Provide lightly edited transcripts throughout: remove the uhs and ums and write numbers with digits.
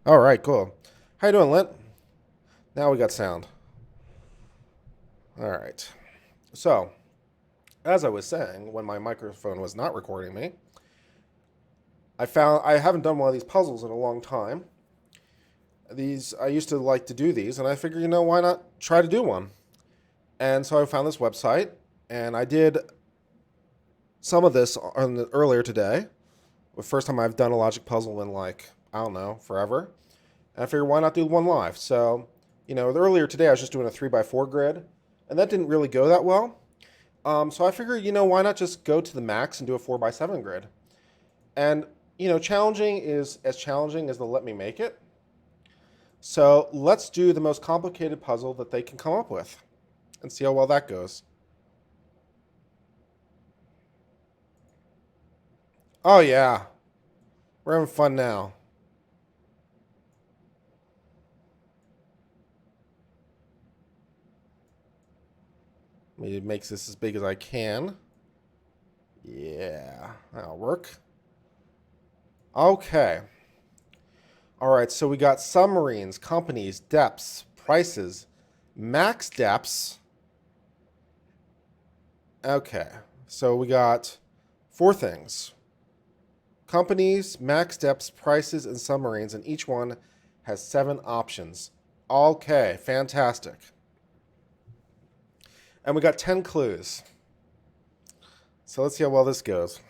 All right, cool. How you doing, Lint? Now we got sound. All right. So, as I was saying, when my microphone was not recording me, I found I haven't done one of these puzzles in a long time. These I used to like to do these, and I figured, why not try to do one? And so I found this website, and I did some of this earlier today. The first time I've done a logic puzzle in like I don't know forever, and I figured why not do one live? So, earlier today I was just doing a 3x4 grid, and that didn't really go that well. So I figured, why not just go to the max and do a 4x7 grid? And, challenging is as challenging as they'll let me make it. So let's do the most complicated puzzle that they can come up with and see how well that goes. Oh, yeah. We're having fun now. Let me make this as big as I can. Yeah, that'll work. Okay. All right, so we got submarines, companies, depths, prices, max depths. Okay, so we got four things: companies, max depths, prices, and submarines, and each one has seven options. Okay, fantastic. And we got 10 clues. So let's see how well this goes.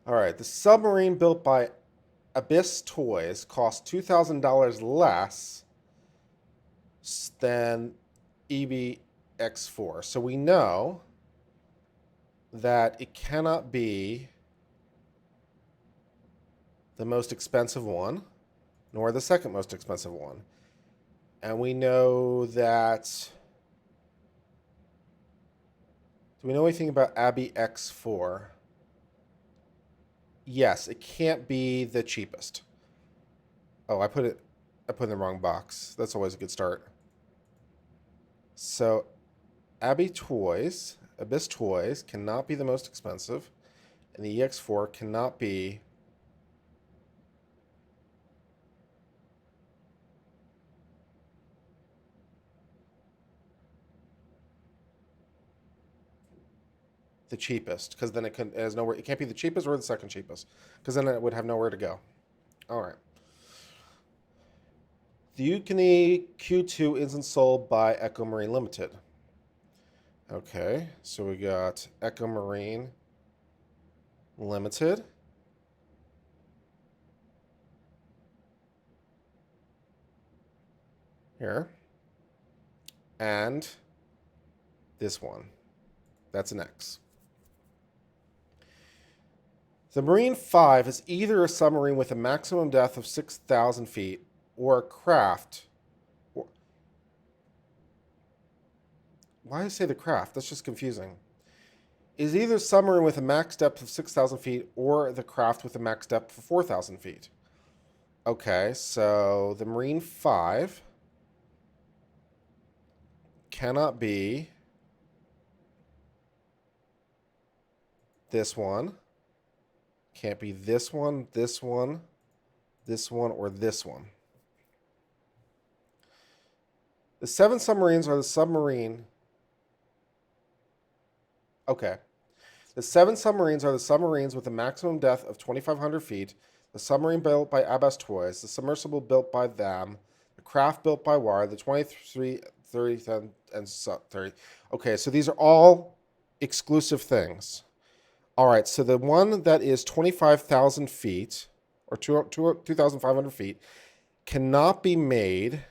All right, the submarine built by Abyss Toys cost $2,000 less than EBX4. So we know that it cannot be the most expensive one, nor the second most expensive one. And we know that. Do we know anything about Abby X4? Yes, it can't be the cheapest. Oh, I put it in the wrong box. That's always a good start. So Abyss Toys cannot be the most expensive, and the EX4 cannot be the cheapest because then it has nowhere. It can't be the cheapest or the second cheapest because then it would have nowhere to go. All right. The Yukini Q2 isn't sold by Echo Marine Limited. Okay, so we got Echo Marine Limited here, and this one. That's an X. The Marine 5 is either a submarine with a maximum depth of 6,000 feet or a craft. Why do I say the craft? That's just confusing. Is either submarine with a max depth of 6,000 feet or the craft with a max depth of 4,000 feet. Okay, so the Marine 5 cannot be this one, can't be this one, this one, this one, or this one. The seven submarines are the submarine. Okay. The seven submarines are the submarines with a maximum depth of 2,500 feet, the submarine built by Abbas Toys, the submersible built by them, the craft built by WAR, the 23, 30, and 30. Okay, so these are all exclusive things. All right, so the one that is 25,000 feet or 2,500 feet cannot be made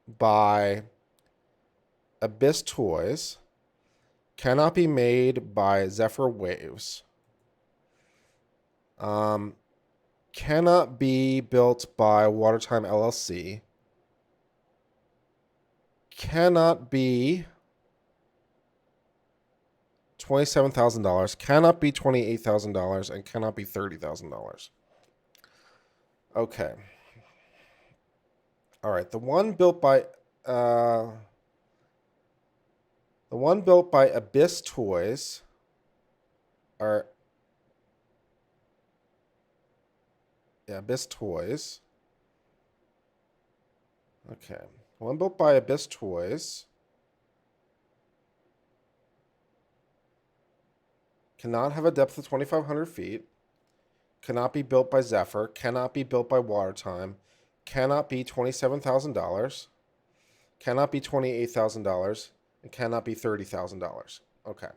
by Abyss Toys, cannot be made by Zephyr Waves, um, cannot be built by Watertime LLC, cannot be $27,000, cannot be $28,000, and cannot be $30,000. Okay. All right. Uh, the one built by Abyss Toys are Abyss Toys. Okay. One built by Abyss Toys. Cannot have a depth of 2,500 feet. Cannot be built by Zephyr. Cannot be built by Watertime. Cannot be $27,000. Cannot be $28,000. And cannot be $30,000. Okay.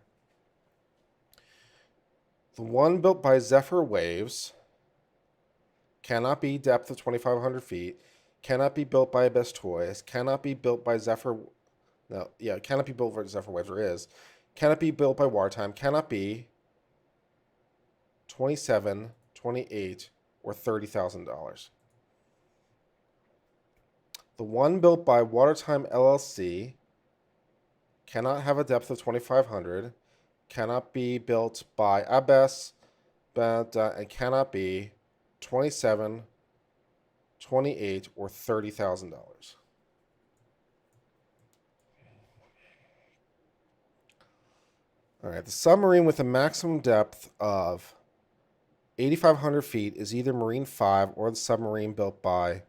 The one built by Zephyr Waves cannot be depth of 2,500 feet. Cannot be built by Abyss Toys. Cannot be built by Zephyr. No, yeah, cannot be built by Zephyr Waves, or is. Cannot be built by Wartime. Cannot be 27, 28, or $30,000. The one built by Watertime LLC cannot have a depth of 2,500. Cannot be built by Abyss, and cannot be 27, 28, or $30,000. All right, the submarine with a maximum depth of 8,500 feet is either Marine 5 or the submarine built by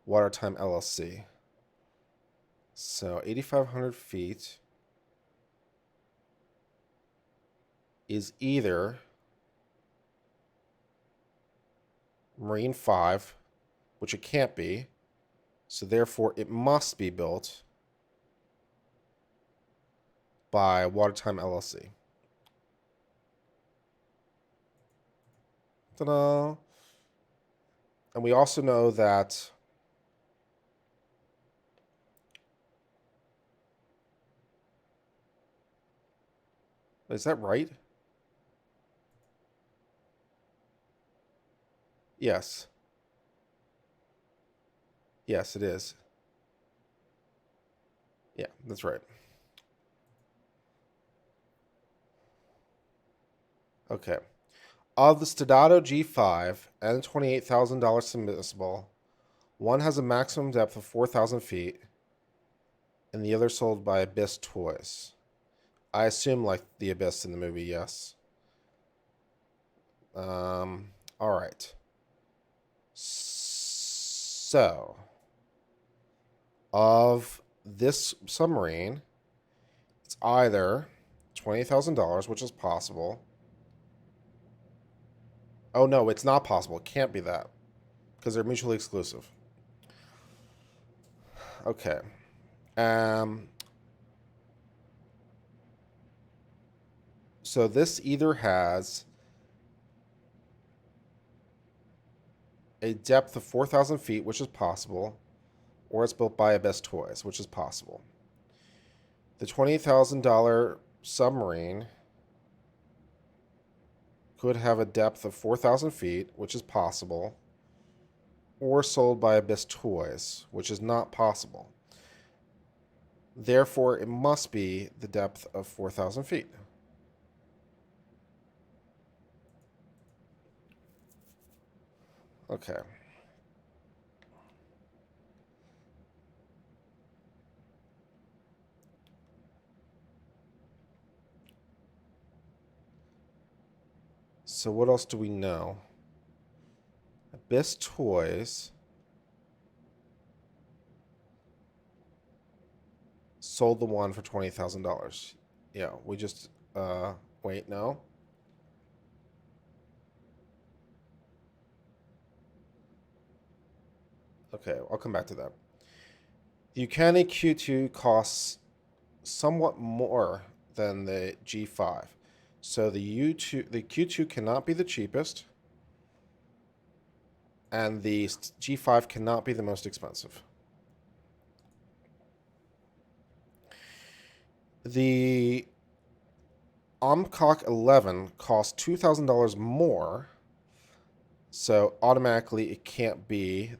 Watertime LLC. So 8,500 feet is either Marine 5, which it can't be, so therefore it must be built by Watertime LLC. Ta-da! And we also know that is that right? Yes. Yes, it is. Yeah, that's right. Okay. Of the Stadato G5 and the $28,000 submersible, one has a maximum depth of 4,000 feet, and the other sold by Abyss Toys. I assume like the Abyss in the movie, yes. All right. So, of this submarine, it's either $20,000, which is possible. Oh, no, it's not possible. It can't be that because they're mutually exclusive. Okay. So this either has a depth of 4,000 feet, which is possible, or it's built by Abyss Toys, which is possible. The $20,000 submarine could have a depth of 4,000 feet, which is possible, or sold by Abyss Toys, which is not possible. Therefore, it must be the depth of 4,000 feet. Okay. So what else do we know? Abyss Toys sold the one for $20,000. Yeah, we just wait, no. Okay, I'll come back to that. The Yucani Q2 costs somewhat more than the G5. So the Q2 cannot be the cheapest, and the G5 cannot be the most expensive. The Omcock 11 costs $2,000 more, so automatically it can't be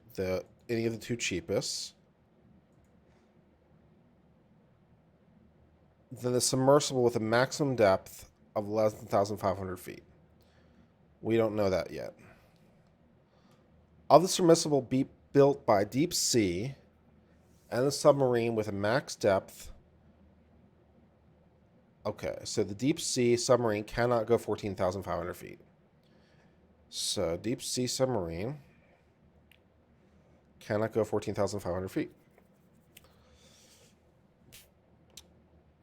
any of the two cheapest. Then the submersible with a maximum depth of less than 1,500 feet. We don't know that yet. Of the submersible built by Deep Sea and the submarine with a max depth Okay, so the deep sea submarine cannot go 14,500 feet. So deep sea submarine cannot go 14,500 feet.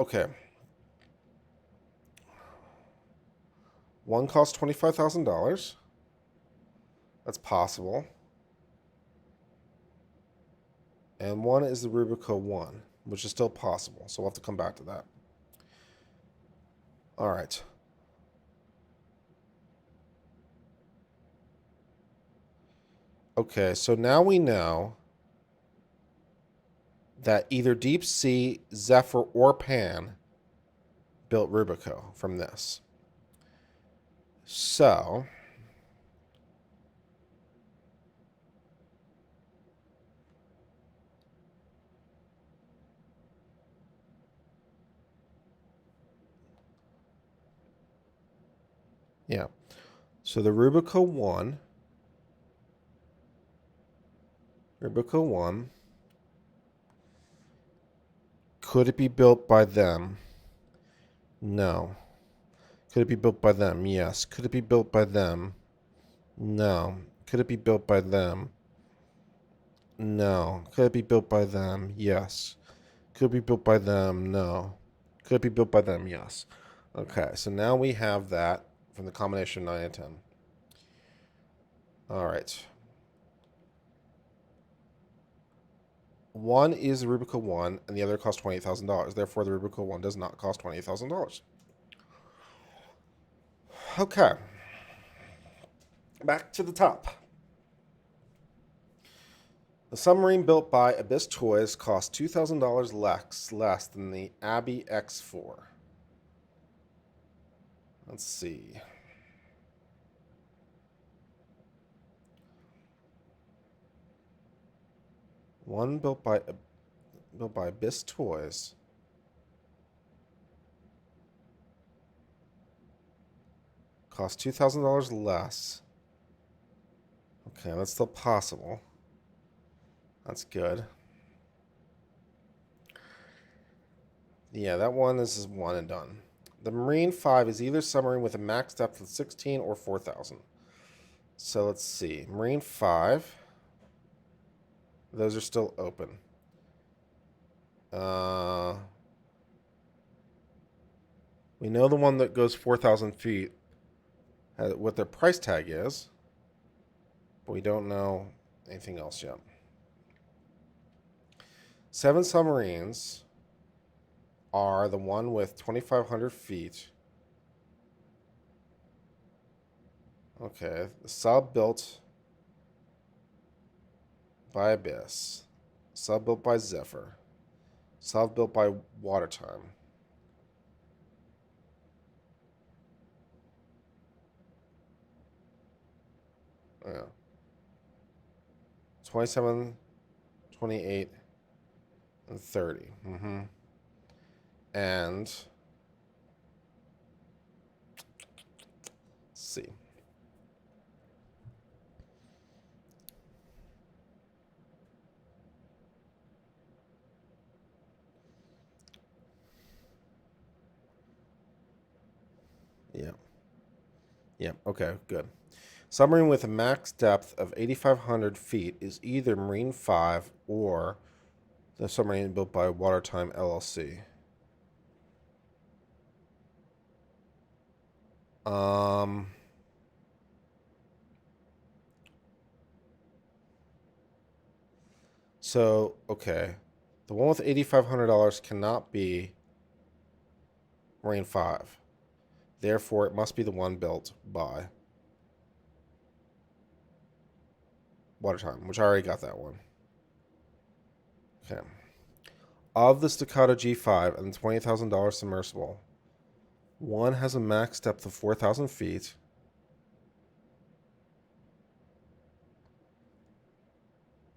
Okay. One costs $25,000. That's possible. And one is the Rubico 1, which is still possible. So we'll have to come back to that. All right. Okay, so now we know that either Deep Sea, Zephyr, or Pan built Rubico from this. So yeah. So the Rubico 1, could it be built by them? No. Could it be built by them? Yes. Could it be built by them? No. Could it be built by them? No. Could it be built by them? Yes. Could it be built by them? No. Could it be built by them? Yes. Okay, so now we have that from the combination 9 and 10. All right. One is the Rubico 1, and the other costs $28,000. Therefore, the Rubico 1 does not cost $28,000. Okay. Back to the top. The submarine built by Abyss Toys cost $2,000 less than the Abbey X4. Let's see. One built by Abyss Toys cost $2,000 less. Okay, that's still possible. That's good. Yeah, that one is one and done. The Marine 5 is either submarine with a max depth of 16 or 4,000. So let's see. Marine 5. Those are still open. We know the one that goes 4,000 feet, what their price tag is, but we don't know anything else yet. 7 submarines are the one with 2,500 feet. Okay, the sub built by Abyss, sub built by Zephyr, sub built by Watertime. Yeah. 27, 28, and 30. And let's see. Yeah. Yeah. Okay, good. Submarine with a max depth of 8,500 feet is either Marine 5 or the submarine built by Watertime LLC. So, okay. The one with $8,500 cannot be Marine 5. Therefore, it must be the one built by Watertime, which I already got that one. Okay. Of the Staccato G5 and the $20,000 submersible, one has a max depth of 4,000 feet.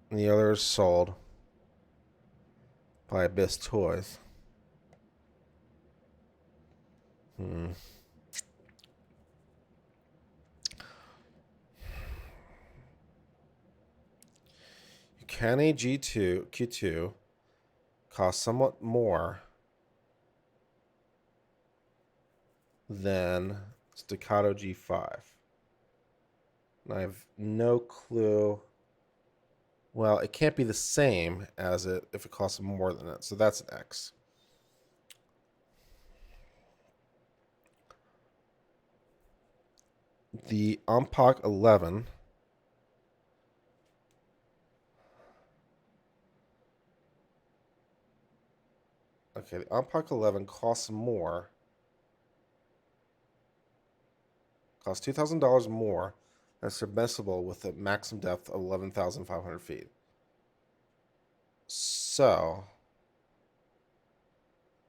And the other is sold by Abyss Toys. Can a Q2 cost somewhat more than Staccato G5. And I have no clue. Well, it can't be the same as it if it costs more than it. So that's an X. The Ampok 11 okay, the Ampok 11 costs more. Costs $2,000 more than a submersible with a maximum depth of 11,500 feet. So,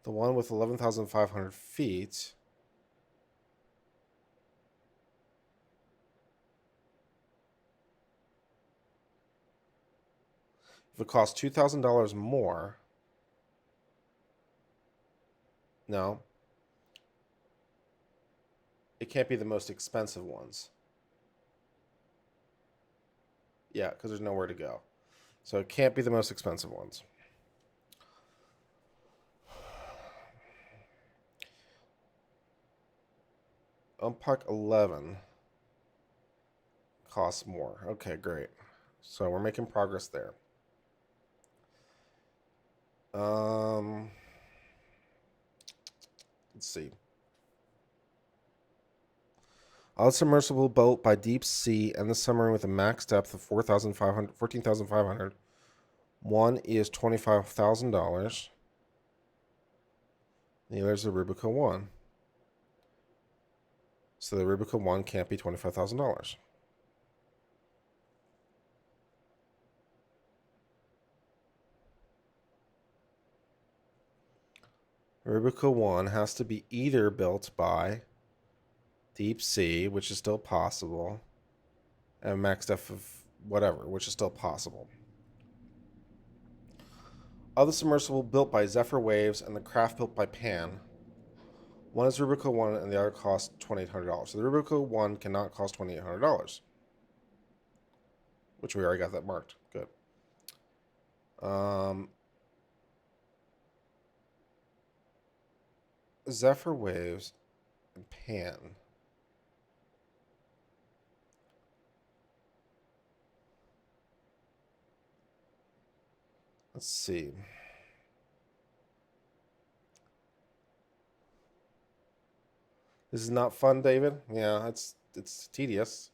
the one with 11,500 feet if it costs $2,000 more, no, it can't be the most expensive ones. Yeah, because there's nowhere to go. So it can't be the most expensive ones. Unpack 11 costs more. Okay, great. So we're making progress there. Let's see. A submersible built by Deep Sea and the submarine with a max depth of 14,500. One is $25,000. The other is the Rubica 1. So the Rubica 1 can't be $25,000. Rubica 1 has to be either built by Deep Sea, which is still possible, and max depth of whatever, which is still possible. Other submersible built by Zephyr Waves and the craft built by Pan. One is Rubica 1 and the other costs $2,800. So the Rubica 1 cannot cost $2,800, which we already got that marked. Good. Zephyr Waves and Pan. Let's see. This is not fun, David. Yeah, it's tedious.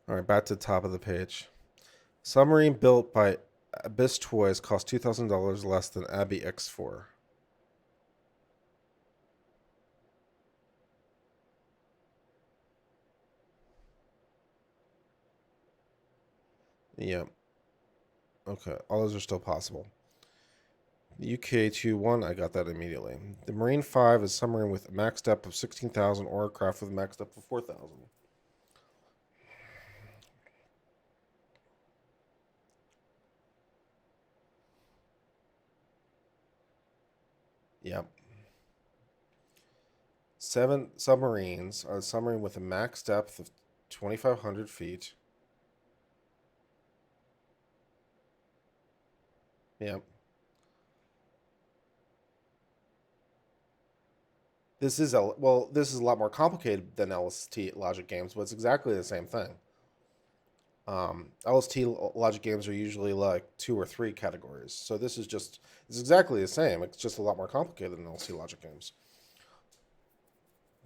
All right, back to the top of the page. Submarine built by Abyss Toys cost $2,000 less than Abbey X4. Yeah. Okay, all those are still possible. The UK-21, I got that immediately. The Marine 5 is submarine with a max depth of 16,000 or a craft with a max depth of 4,000. Yep. 7 submarines are a submarine with a max depth of 2,500 feet. Yep. This is a lot more complicated than LST logic games, but it's exactly the same thing. LST logic games are usually like 2 or 3 categories, so it's exactly the same. It's just a lot more complicated than LST logic games.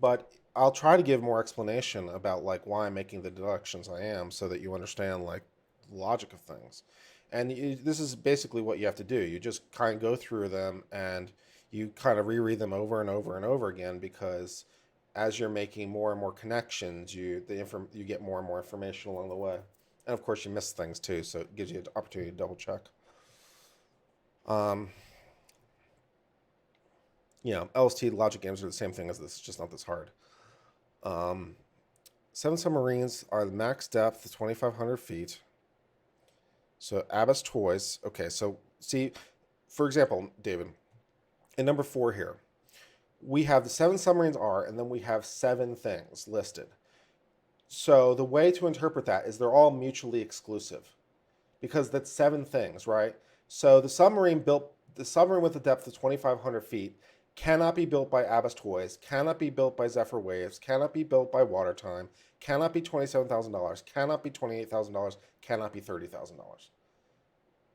But I'll try to give more explanation about like why I'm making the deductions I am, so that you understand like the logic of things. And this is basically what you have to do. You just kind of go through them and you kind of reread them over and over and over again, because as you're making more and more connections, you get more and more information along the way. And of course, you miss things too, so it gives you an opportunity to double check. LST logic games are the same thing as this, just not this hard. 7 submarines are the max depth of 2,500 feet. So Abyss Toys. Okay, so see, for example, David, in number 4 here, we have the 7 submarines are, and then we have 7 things listed. So the way to interpret that is they're all mutually exclusive because that's 7 things, right? So the submarine with a depth of 2,500 feet cannot be built by Abbas Toys, cannot be built by Zephyr Waves, cannot be built by Watertime, cannot be $27,000, cannot be $28,000, cannot be $30,000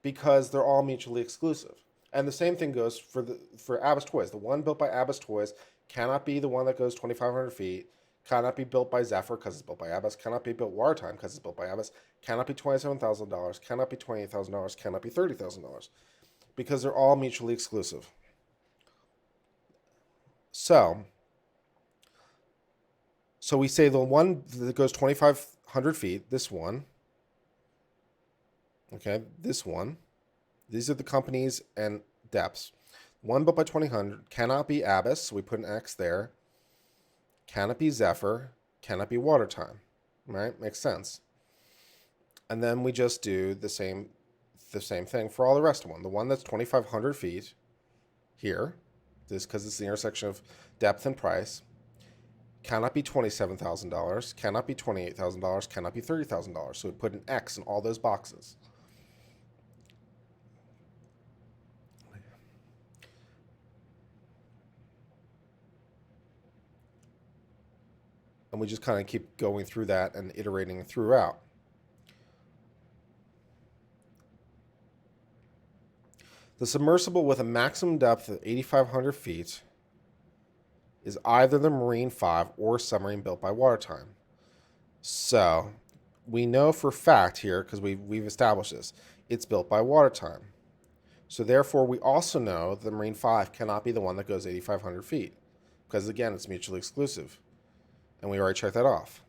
because they're all mutually exclusive. And the same thing goes for Abbas Toys. The one built by Abbas Toys cannot be the one that goes 2,500 feet, cannot be built by Zephyr because it's built by Abbas, cannot be built Watertime because it's built by Abbas, cannot be $27,000, cannot be $28,000, cannot be $30,000 because they're all mutually exclusive. So we say the one that goes 2,500 feet, this one, okay, this one, these are the companies and depths. One built by 2,000 cannot be Abbas, so we put an X there. Cannot be Zephyr, cannot be Watertime, right? Makes sense. And then we just do the same thing for all the rest of them. The one that's 2,500 feet here, this because it's the intersection of depth and price, cannot be $27,000, cannot be $28,000, cannot be $30,000. So we put an X in all those boxes. And we just kind of keep going through that and iterating throughout. The submersible with a maximum depth of 8,500 feet is either the Marine 5 or submarine built by Watertime. So we know for fact here, because we've established this, it's built by Watertime. So therefore, we also know the Marine 5 cannot be the one that goes 8,500 feet, because again, it's mutually exclusive. And we already checked that off.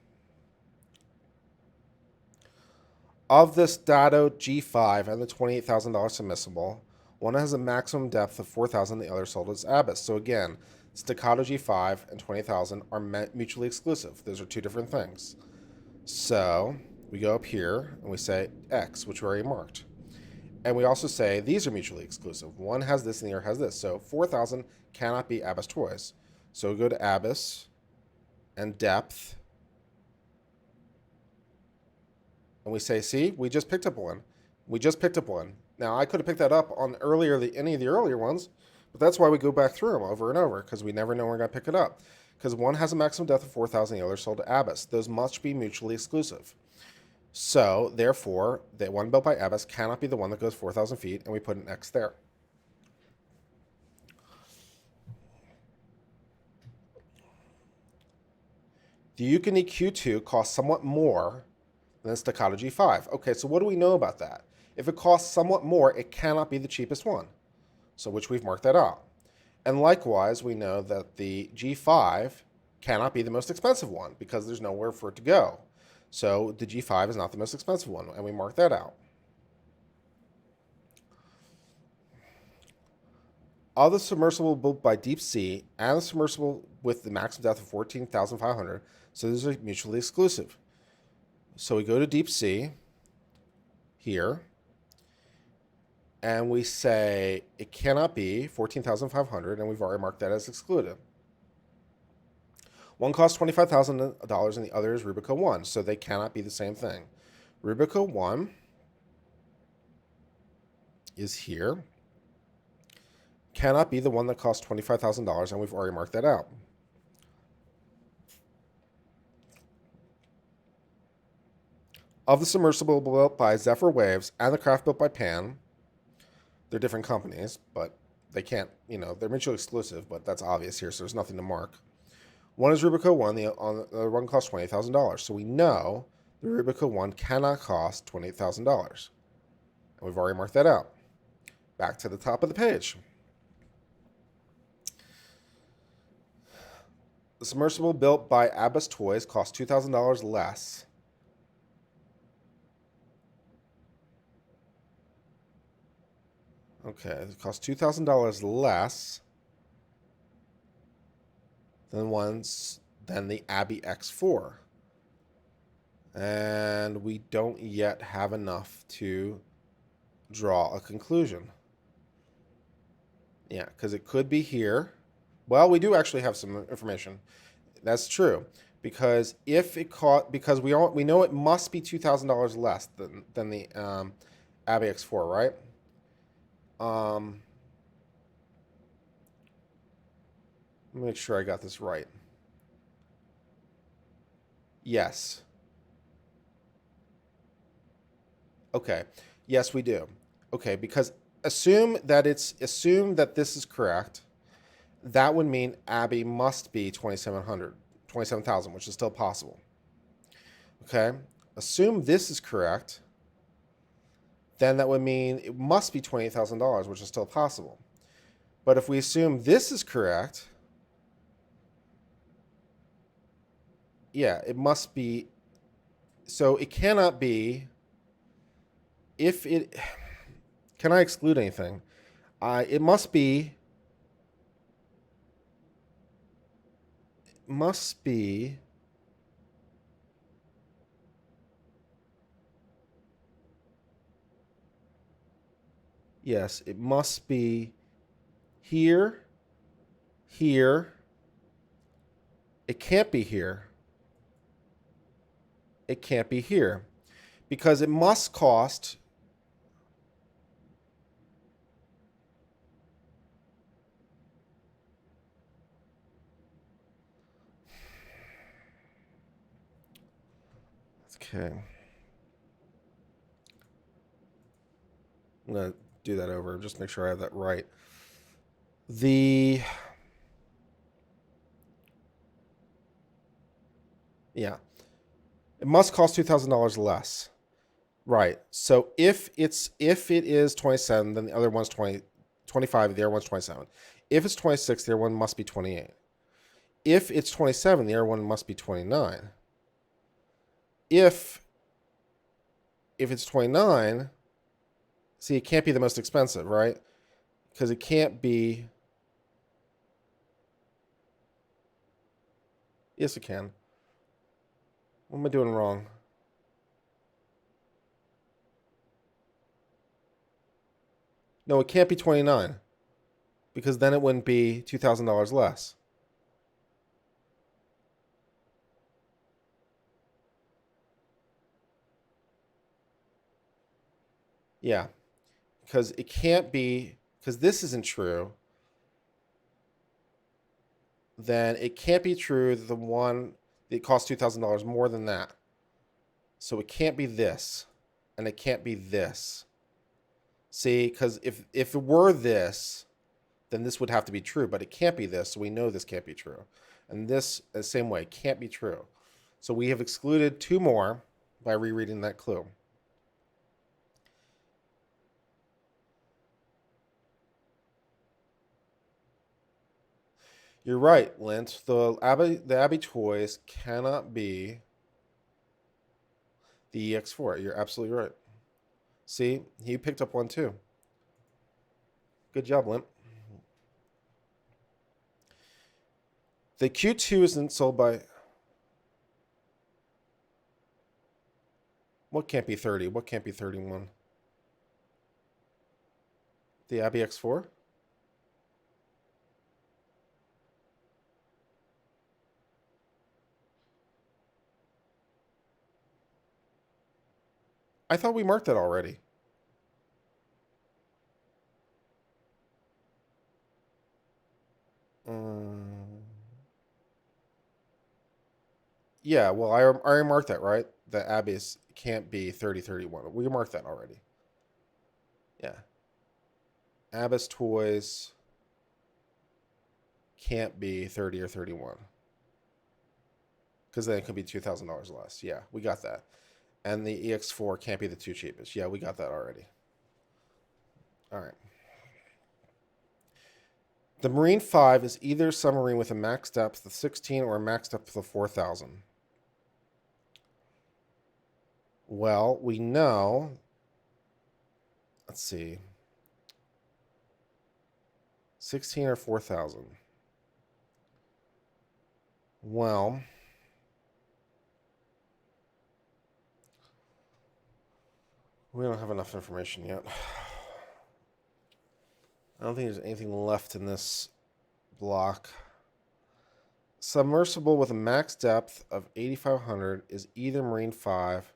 Of this Dado G5 and the $28,000 submersible, one has a maximum depth of 4,000, the other sold as Abbas. So again, Staccato G5 and 20,000 are mutually exclusive. Those are two different things. So we go up here and we say X, which we already marked. And we also say these are mutually exclusive. One has this and the other has this. So 4,000 cannot be Abbas Toys. So we go to Abbas and depth. And we say, see, we just picked up one. We just picked up one. Now, I could have picked that up on any of the earlier ones, but that's why we go back through them over and over, because we never know when we're going to pick it up. Because one has a maximum depth of 4,000, the other sold to Abbas. Those must be mutually exclusive. So, therefore, the one built by Abbas cannot be the one that goes 4,000 feet, and we put an X there. The Yukon Q2 costs somewhat more than the Staccato G5. Okay, so what do we know about that? If it costs somewhat more, it cannot be the cheapest one. So which we've marked that out. And likewise, we know that the G5 cannot be the most expensive one because there's nowhere for it to go. So the G5 is not the most expensive one, and we mark that out. Of the submersible built by Deep Sea and the submersible with the maximum depth of 14,500, so these are mutually exclusive. So we go to Deep Sea here, and we say it cannot be 14,500, and we've already marked that as excluded. One costs $25,000 and the other is Rubico 1, so they cannot be the same thing. Rubico 1 is here. Cannot be the one that costs $25,000, and we've already marked that out. Of the submersible built by Zephyr Waves and the craft built by Pan, they're different companies, but they can't, they're mutually exclusive, but that's obvious here, so there's nothing to mark. One is Rubico 1, the other one costs $20,000. So we know the Rubico 1 cannot cost $28,000. And we've already marked that out. Back to the top of the page. The submersible built by Abbas Toys costs $2,000 less. Okay, it costs $2,000 less than the Abby X4. And we don't yet have enough to draw a conclusion. Yeah, because it could be here. Well, we do actually have some information. That's true. Because if it caught, because we know it must be $2,000 less than the Abby X4, right? Um, Let me make sure I got this right. Yes. Okay. Yes, we do. Okay, because assume that this is correct. That would mean Abby must be 2,700, 27,000, which is still possible. Okay. Assume this is correct. Then that would mean it must be $28,000, which is still possible. But if we assume this is correct, yeah, it must be. So it cannot be. If it. Can I exclude anything? It must be. Must be. Yes, it must be here, here. It can't be here. It can't be here. Because it must cost. Okay. I'm going to do that over. Just make sure I have that right. The. Yeah. It must cost $2,000 less. Right. So if it is 27, then the other one's 25, the other one's 27. If it's 26, the other one must be 28. If it's 27, the other one must be 29. If it's 29, see, it can't be the most expensive, right? Because it can't be. Yes, it can. What am I doing wrong? No, it can't be 29 because then it wouldn't be $2,000 less. Yeah, because it can't be, because this isn't true. Then it can't be true that the one that costs $2,000 more than that. So it can't be this, and it can't be this. See, because if it were this, then this would have to be true, but it can't be this, so we know this can't be true. And this, the same way, can't be true. So we have excluded two more by rereading that clue. You're right, Lint. The Abby toys cannot be the EX4. You're absolutely right. See, he picked up one too. Good job, Lint. The Q2 isn't sold by. What can't be 30? What can't be 31? The Abby X4? I thought we marked that already. Um, yeah, well, I already marked that, right? The Abby's can't be 3031. We marked that already. Yeah. Abbas toys can't be 30 or 31. Because then it could be $2,000 less. Yeah, we got that. And the EX4 can't be the two cheapest. Yeah, we got that already. All right. The Marine 5 is either submarine with a max depth of 16 or a max depth of 4,000. Well, we know. Let's see. 16 or 4,000. Well, we don't have enough information yet. I don't think there's anything left in this block. Submersible with a max depth of 8,500 is either Marine 5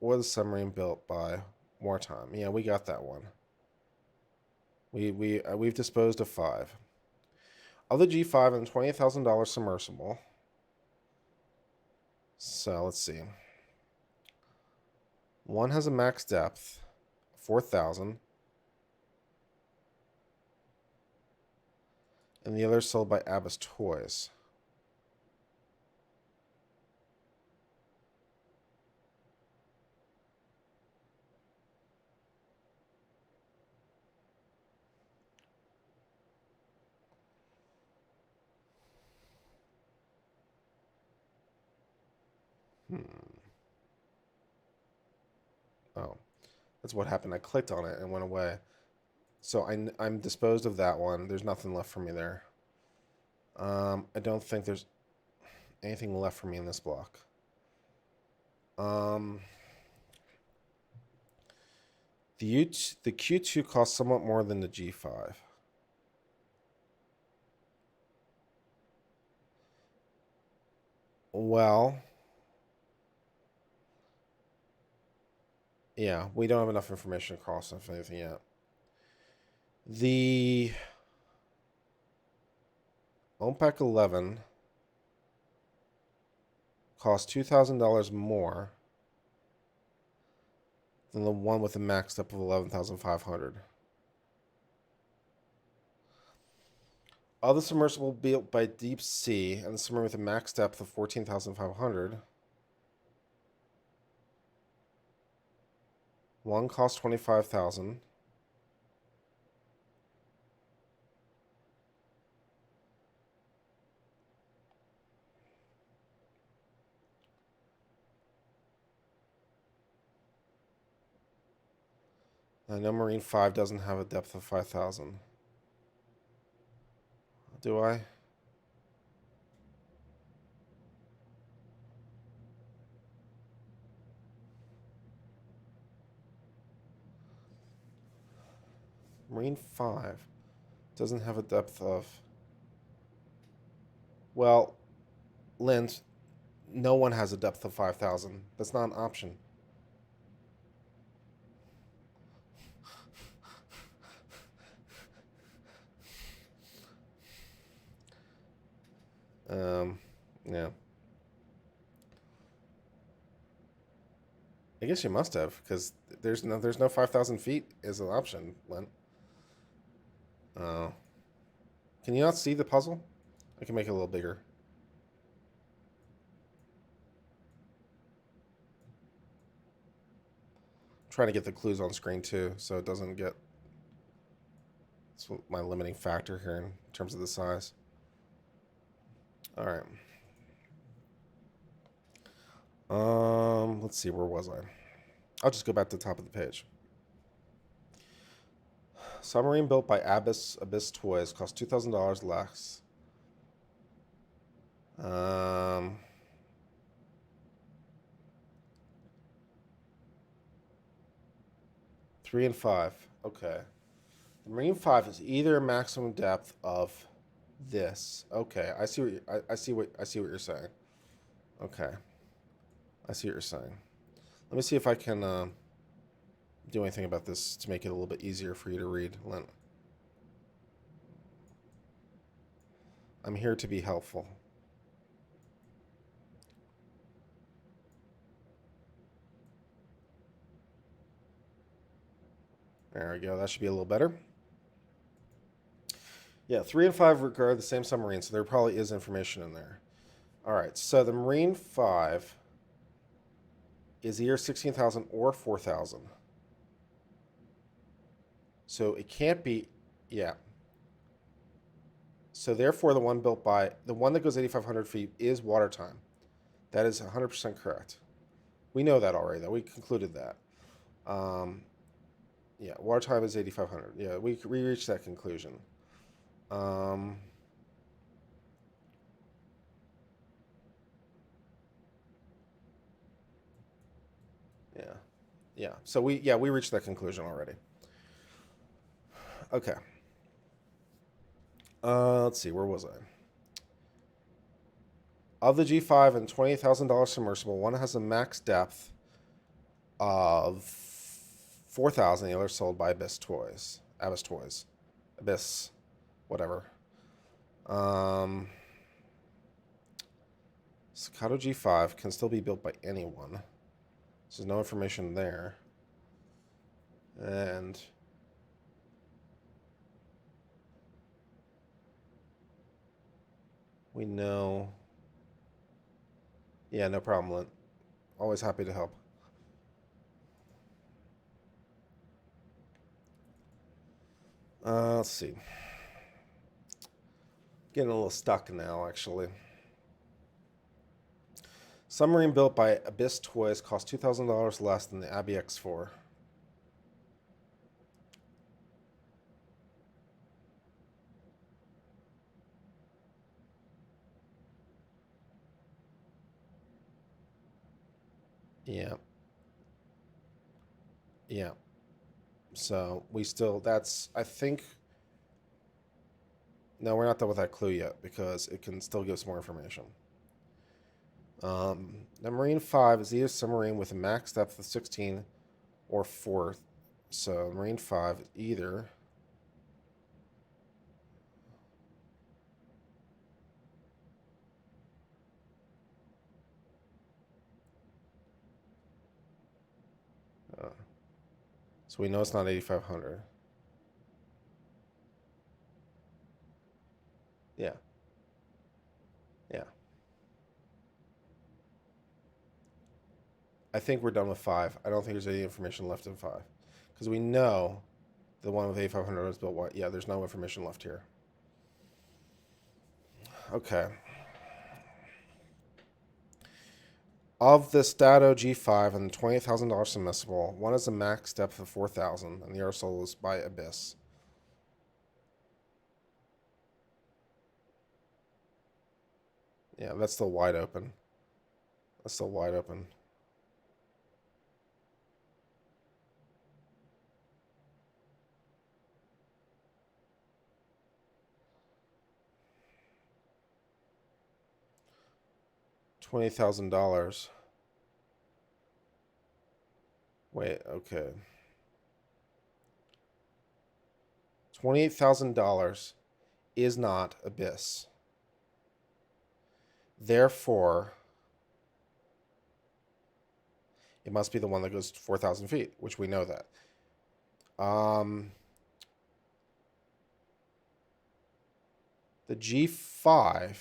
or the submarine built by Wartime. Yeah, we got that one. We've disposed of 5. Of the G5 and $20,000 submersible. So let's see. One has a max depth, 4,000, and the other is sold by Abyss Toys. Oh, that's what happened. I clicked on it and went away. So I'm disposed of that one. There's nothing left for me there. I don't think there's anything left for me in this block. The Q2 costs somewhat more than the G5. Well, yeah, we don't have enough information to cross off anything yet. The OPEC 11 costs $2,000 more than the one with a max depth of 11,500. Of the submersible built by Deep Sea and the submarine with a max depth of 14,500, one costs 25,000. I know Marine 5 doesn't have a depth of 5,000. Do I? Marine 5 doesn't have a depth of... Well, Lint, no one has a depth of 5,000. That's not an option. Yeah. I guess you must have, because there's no 5,000 feet as an option, Lent. Oh. Can you not see the puzzle? I can make it a little bigger. I'm trying to get the clues on screen too, so it doesn't get... It's my limiting factor here in terms of the size. All right. Let's see, where was I? I'll just go back to the top of the page. Submarine built by Abyss Toys cost $2,000 less. 3 and 5. Okay. The Marine 5 is either maximum depth of this. Okay, I see what you're saying. Okay. I see what you're saying. Let me see if I can do anything about this to make it a little bit easier for you to read, Lynn. I'm here to be helpful. There we go. That should be a little better. Yeah, 3 and 5 regard the same submarine, so there probably is information in there. All right, so the Marine 5 is either 16,000 or 4,000. So it can't be, yeah. So therefore, the one that goes 8,500 feet is watertime. That is 100% correct. We know that already, though. We concluded that. Yeah, watertime is 8,500. Yeah, we reached that conclusion. Yeah, yeah. So we reached that conclusion already. Okay. Let's see, where was I? Of the G5 and $20,000 submersible, one has a max depth of 4,000. The other sold by Abyss Toys. Abyss Toys. Abyss. Whatever. Staccato G5 can still be built by anyone. So there's no information there. And we know. Yeah, no problem, Lint. Always happy to help. Let's see. Getting a little stuck now, actually. Submarine built by Abyss Toys cost $2,000 less than the Abby X4. Yeah. Yeah. So we still, that's, I think, no, we're not done with that clue yet because it can still give us more information. The Marine 5 is either submarine with a max depth of 16 or 4. So Marine 5 is either. So we know it's not 8,500. Yeah. Yeah. I think we're done with 5. I don't think there's any information left in 5. Because we know the one with 8,500 was built what? Yeah, there's no information left here. Okay. Of the Stato G5 and $20,000 submersible, one has a max depth of 4,000, and the other sold is by Abyss. Yeah, that's still wide open. That's still wide open. $20,000. Wait, okay. $28,000 is not Abyss. Therefore, it must be the one that goes 4,000 feet, which we know that. The G5.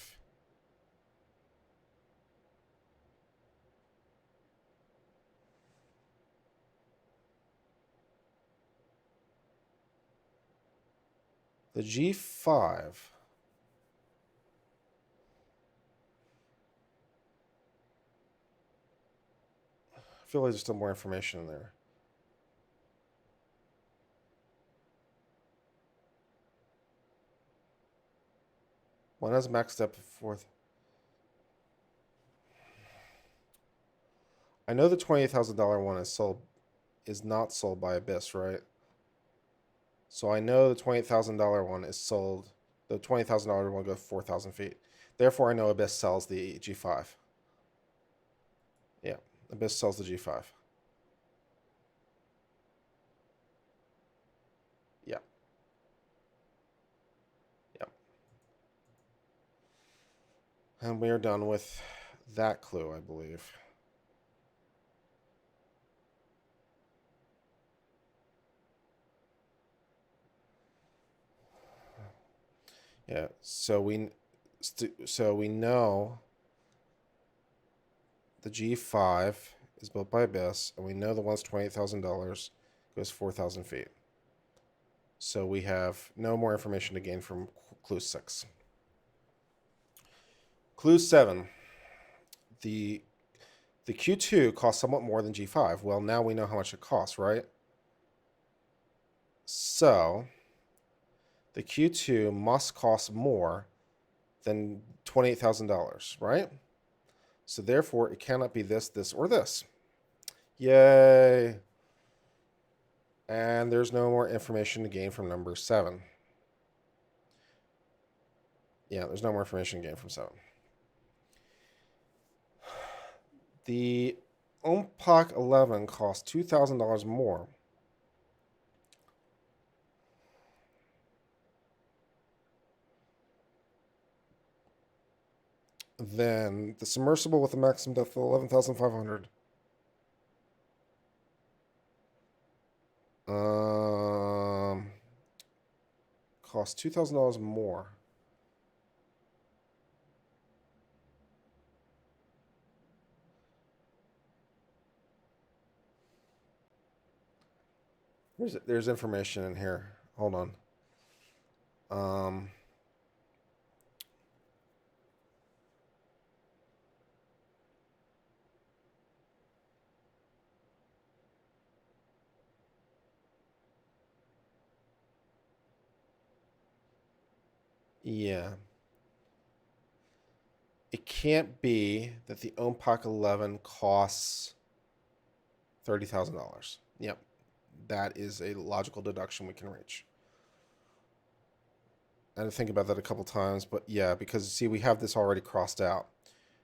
The G5. I feel like there's still more information in there. One has max depth of 4th. I know the $28,000 one is not sold by Abyss, right? So I know the $28,000 one is sold. The $20,000 one goes 4,000 feet. Therefore, I know Abyss sells the G5. Yeah, Abyss sells the G5. Yeah. Yeah. And we are done with that clue, I believe. Yeah. So we know the G5 is built by Abyss, and we know the one's $28,000 goes 4,000 feet. So we have no more information to gain from clue 6. Clue 7. The Q2 costs somewhat more than G5. Well, now we know how much it costs, right? So the Q2 must cost more than $28,000, right? So therefore, it cannot be this, this, or this. Yay. And there's no more information to gain from number 7. Yeah, there's no more information gained from 7. The Ompok 11 costs $2,000 more. Then the submersible with a maximum depth of 11,500. Costs $2,000 more. There's information in here. Hold on. Yeah. It can't be that the Ompok 11 costs $30,000. Yep. That is a logical deduction we can reach. I had to think about that a couple times, but yeah, because see, we have this already crossed out.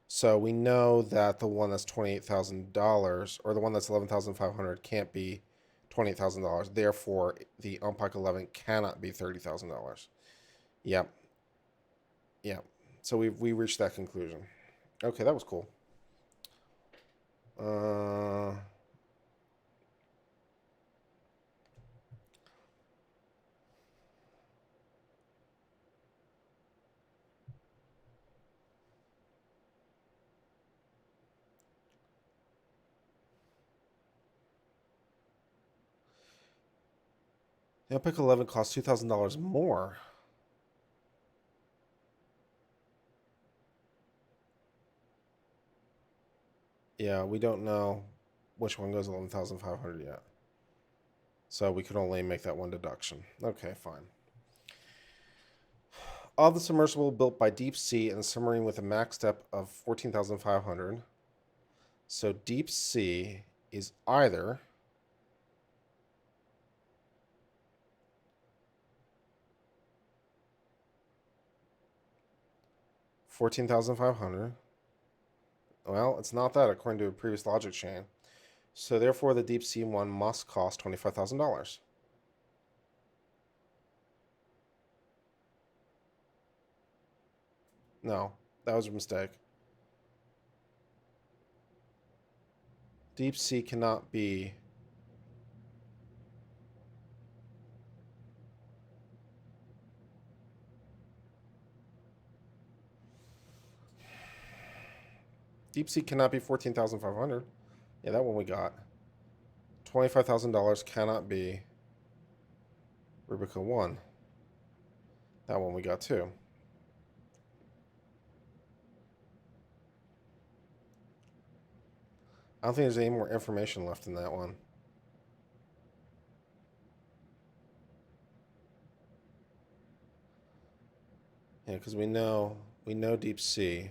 So we know that the one that's $28,000 or the one that's 11,500 can't be $28,000. Therefore, the Umpike 11 cannot be $30,000. Yep. Yep. So we reached that conclusion. Okay, that was cool. The Umpike 11 costs $2,000 more. Yeah, we don't know which one goes 11,500 yet. So we could only make that one deduction. Okay, fine. Of the submersible built by Deep Sea and a submarine with a max depth of 14,500. So Deep Sea is either $14,500. Well, it's not that according to a previous logic chain. So therefore, the Deep Sea one must cost $25,000. No, that was a mistake. Deep Sea cannot be. Deep Sea cannot be 14,500. Yeah, that one we got. $25,000 cannot be Rubica 1. That one we got too. I don't think there's any more information left in that one. Yeah, because we know Deep Sea.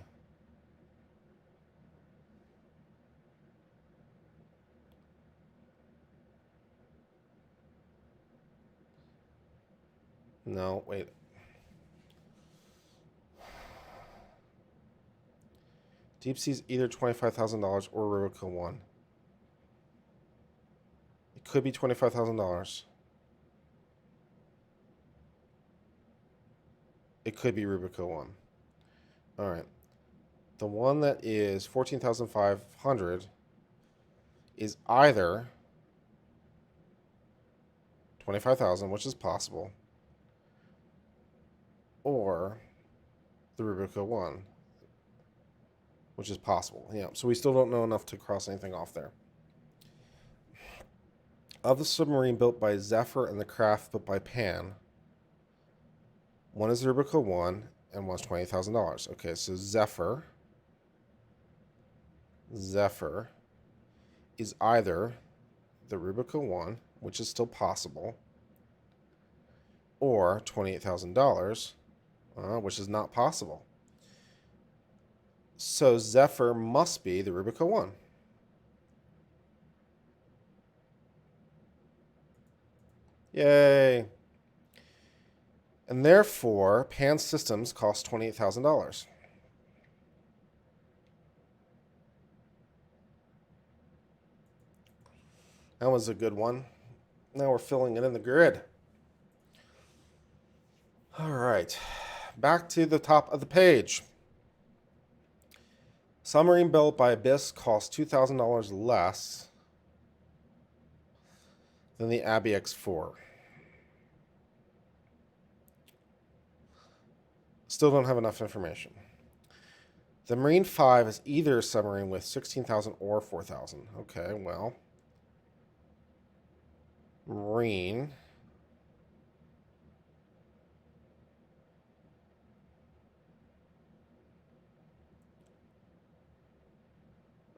No, wait. Deep Sea's either $25,000 or Rubica 1. It could be $25,000. It could be Rubica 1. All right. The one that is 14,500 is either 25,000, which is possible, or the Rubica 1, which is possible. Yeah, so we still don't know enough to cross anything off there. Of the submarine built by Zephyr and the craft built by Pan, one is the Rubica 1 and one's $20,000. Okay, so Zephyr is either the Rubica 1, which is still possible, or $28,000, which is not possible. So Zephyr must be the Rubica 1. Yay. And therefore, Pan Systems costs $28,000. That was a good one. Now we're filling it in the grid. All right. Back to the top of the page. Submarine built by Abyss costs $2,000 less than the Abby X4. Still don't have enough information. The Marine 5 is either a submarine with 16,000 or 4,000. Okay, well. Marine.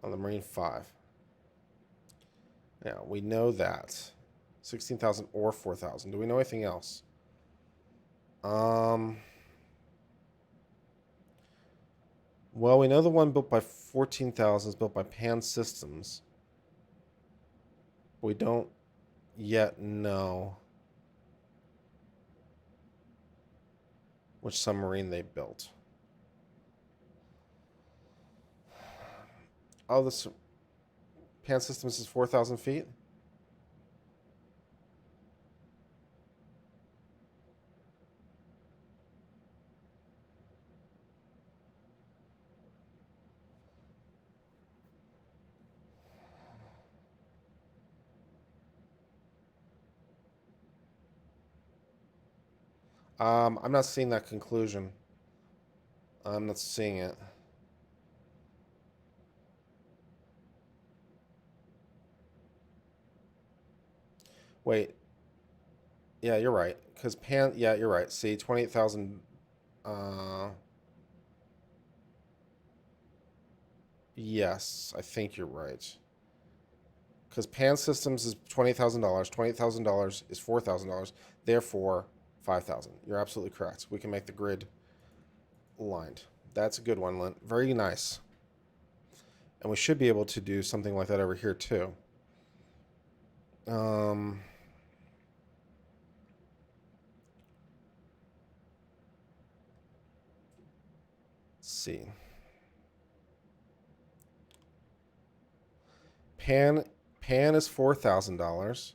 On the Marine 5. Yeah, we know that. 16,000 or 4,000. Do we know anything else? Well, we know the one built by 14,000 is built by Pan Systems. We don't yet know which submarine they built. Oh, this Pan Systems is 4,000 feet? I'm not seeing that conclusion. I'm not seeing it. Wait. Yeah, you're right. Because yeah, you're right. See, 28,000. Yes, I think you're right. Because Pan Systems is $20,000. $28,000 is $4,000. Therefore, 5,000. You're absolutely correct. We can make the grid aligned. That's a good one, Lynn. Very nice. And we should be able to do something like that over here, too. Let's see. Pan is $4,000.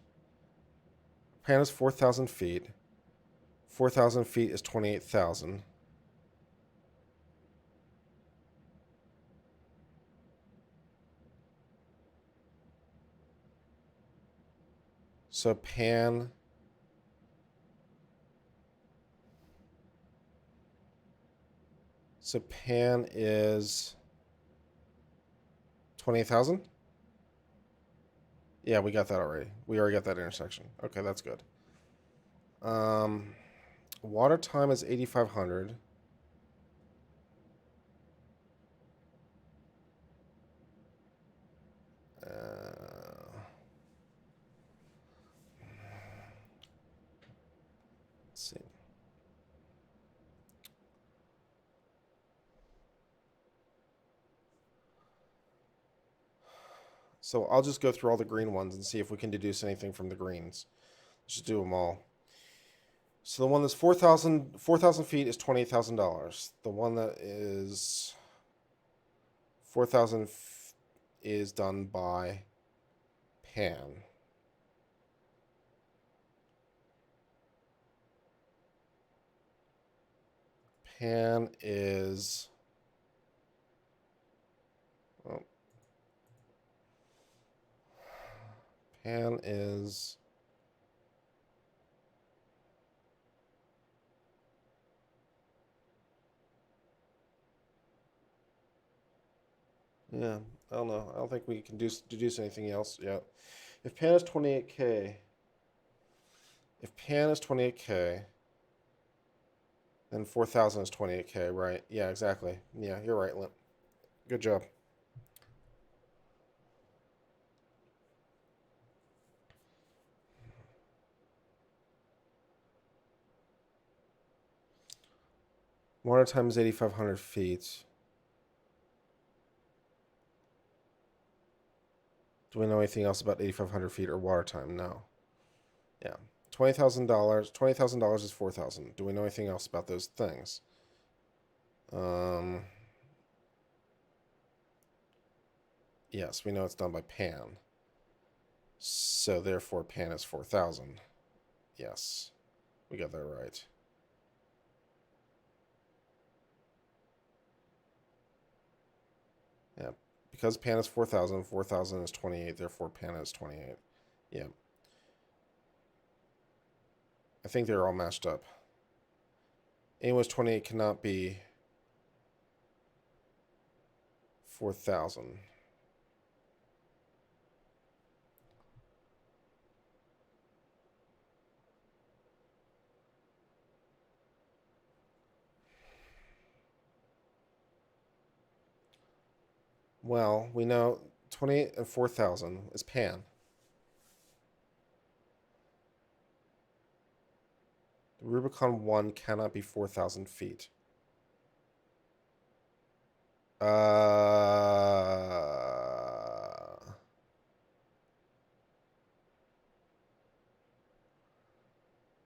Pan is 4,000 feet. 4,000 feet is 28,000. So Pan is 28,000? Yeah, we got that already. We already got that intersection. Okay, that's good. Water time is 8,500. Let's see. So I'll just go through all the green ones and see if we can deduce anything from the greens. Let's just do them all. So the one that's 4,000 feet is $28,000. The one that is 4,000 is done by Pan. Pan is... Oh. Pan is... Yeah, I don't know. I don't think we can deduce anything else yet. If Pan is 28K... If Pan is 28K... Then 4,000 is 28K, right? Yeah, exactly. Yeah, you're right, Limp. Good job. Water time is 8,500 feet. Do we know anything else about 8,500 feet or water time? No. Yeah. $20,000. $20,000 is 4,000. Do we know anything else about those things? Yes, we know it's done by Pan. So therefore, Pan is 4,000. Yes, we got that right. Yeah, because Pan is 4,000, 4,000 is 28, therefore Pan is 28. Yeah. I think they're all matched up. Anyone's 28 cannot be 4,000. Well, we know 28 and 4,000 is Pan. The Rubicon 1 cannot be 4,000 feet.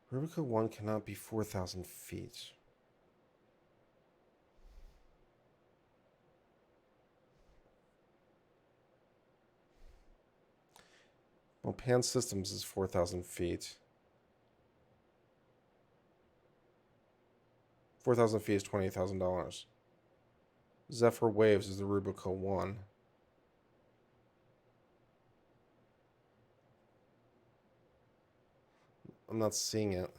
Rubicon 1 cannot be 4,000 feet. Well, Pan Systems is 4,000 feet. 4,000 feet is $28,000. Zephyr Waves is the Rubicon 1. I'm not seeing it.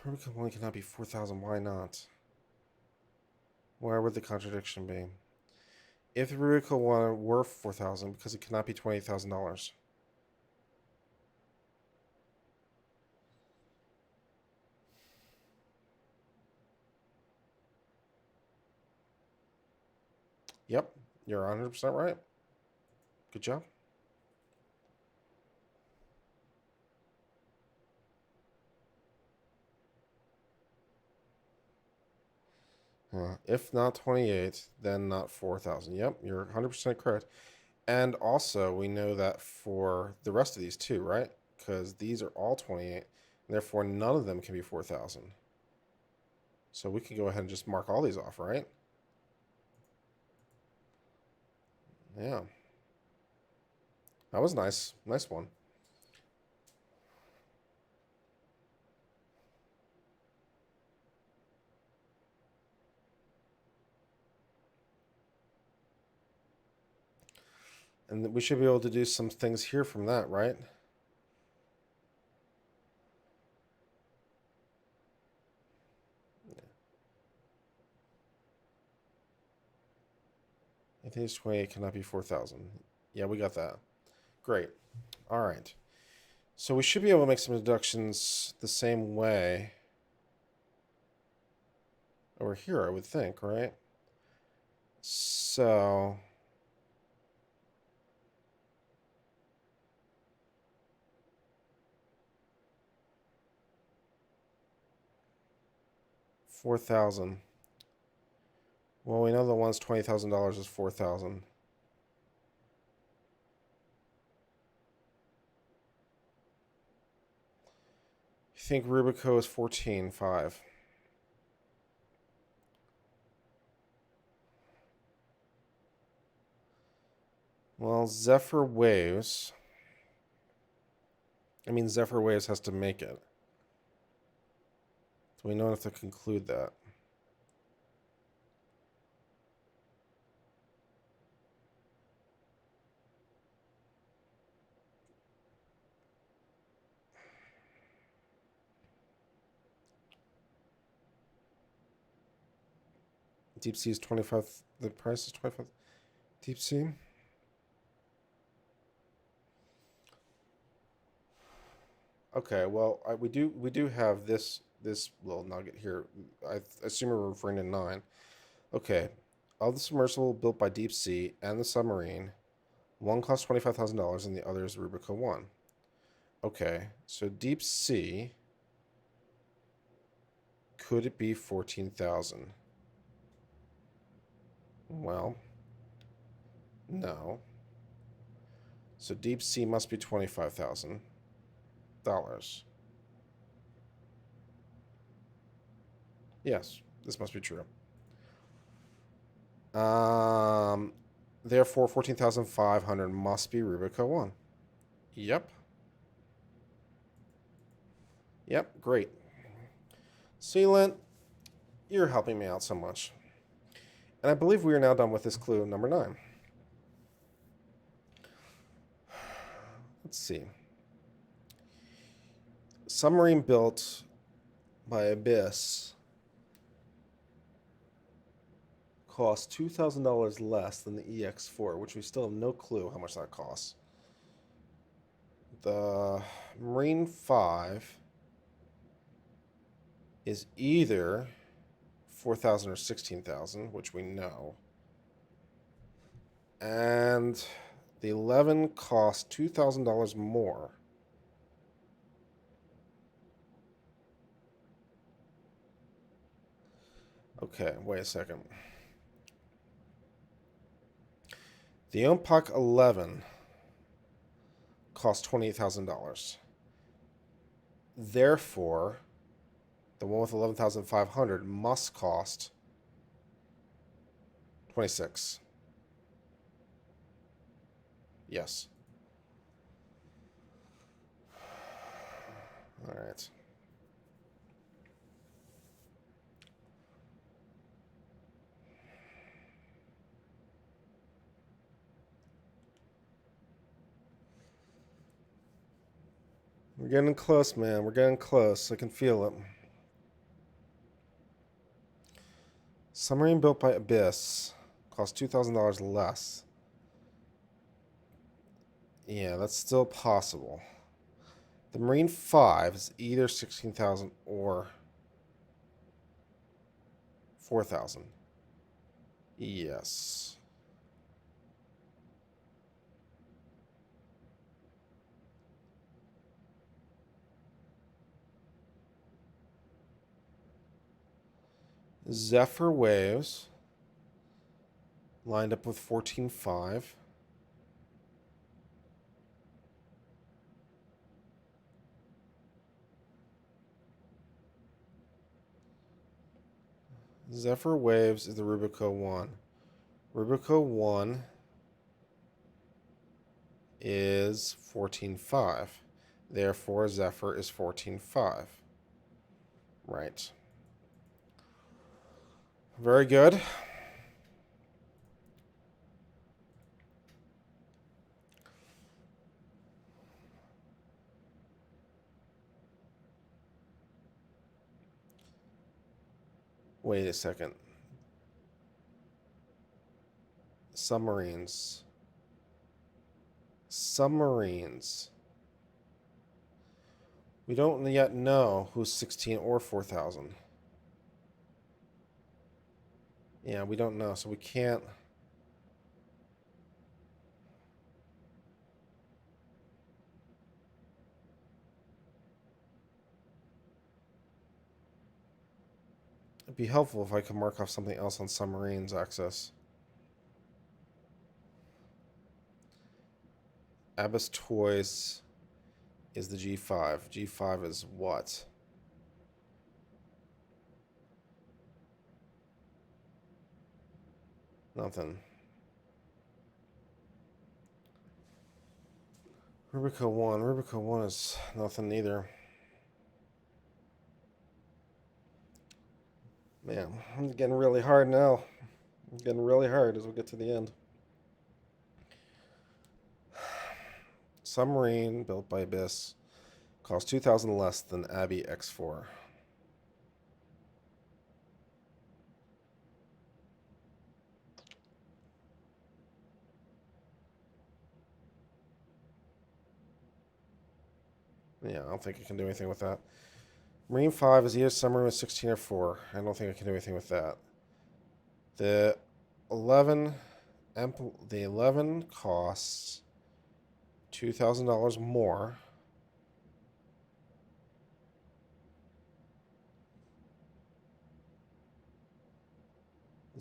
Rubicon 1 cannot be 4,000. Why not? Where would the contradiction be? If the Rubicon 1 were 4,000, because it cannot be $28,000. Yep, you're 100% right. Good job. If not 28, then not 4,000. Yep, you're 100% correct. And also, we know that for the rest of these too, right? Because these are all 28, and therefore none of them can be 4,000. So we can go ahead and just mark all these off, right? Yeah. That was nice. Nice one. And we should be able to do some things here from that, right? I think it's 28 cannot be 4,000. Yeah, we got that. Great. All right. So we should be able to make some deductions the same way over here, I would think, right? So 4,000. Well, we know the one's $20,000 is 4,000. I think Rubico is 14.5. Well, Zephyr Waves. I mean, Zephyr Waves has to make it. So we don't have to conclude that. Deep Sea is 25. The price is 25. Deep Sea. Okay, well, we do have this little nugget here. I assume we're referring to 9. Okay, of the submersible built by Deep Sea and the submarine, one costs $25,000 and the other is Rubico 1. Okay, so Deep Sea, could it be 14,000? Well, no. So deep sea must be $25,000. Yes, this must be true. Um, Therefore, 14,500 must be Rubico 1. Yep. Yep, great. Sealant, you're helping me out so much. And I believe we are now done with this clue number 9. Let's see. Submarine built by Abyss costs $2,000 less than the EX4, which we still have no clue how much that costs. The Marine 5 is either 4,000 or 16,000, which we know. And the 11 costs $2,000 more. Okay, wait a second. The Ompok 11 costs $28,000. Therefore, the one with 11,500 must cost 26. Yes. All right. We're getting close, man. We're getting close. I can feel it. Submarine built by Abyss costs $2,000 less. Yeah, that's still possible. The Marine 5 is either 16,000 or 4,000. Yes. Zephyr Waves lined up with 14.5. Zephyr Waves is the Rubico 1. Rubico 1 is 14.5. Therefore, Zephyr is 14.5. Right. Very good. Wait a second. Submarines. We don't yet know who's 16 or 4,000. Yeah, we don't know, so we can't. It'd be helpful if I could mark off something else on submarines access. Abyss Toys is the G5. G5 is what? Nothing. Rubico 1. Rubico 1 is nothing either. Man, it's getting really hard now. It's getting really hard as we get to the end. Submarine built by Abyss costs 2,000 less than Abbey X4. Yeah, I don't think I can do anything with that. Marine 5 is either submarine with 16 or 4. I don't think I can do anything with that. The 11 costs $2,000 more.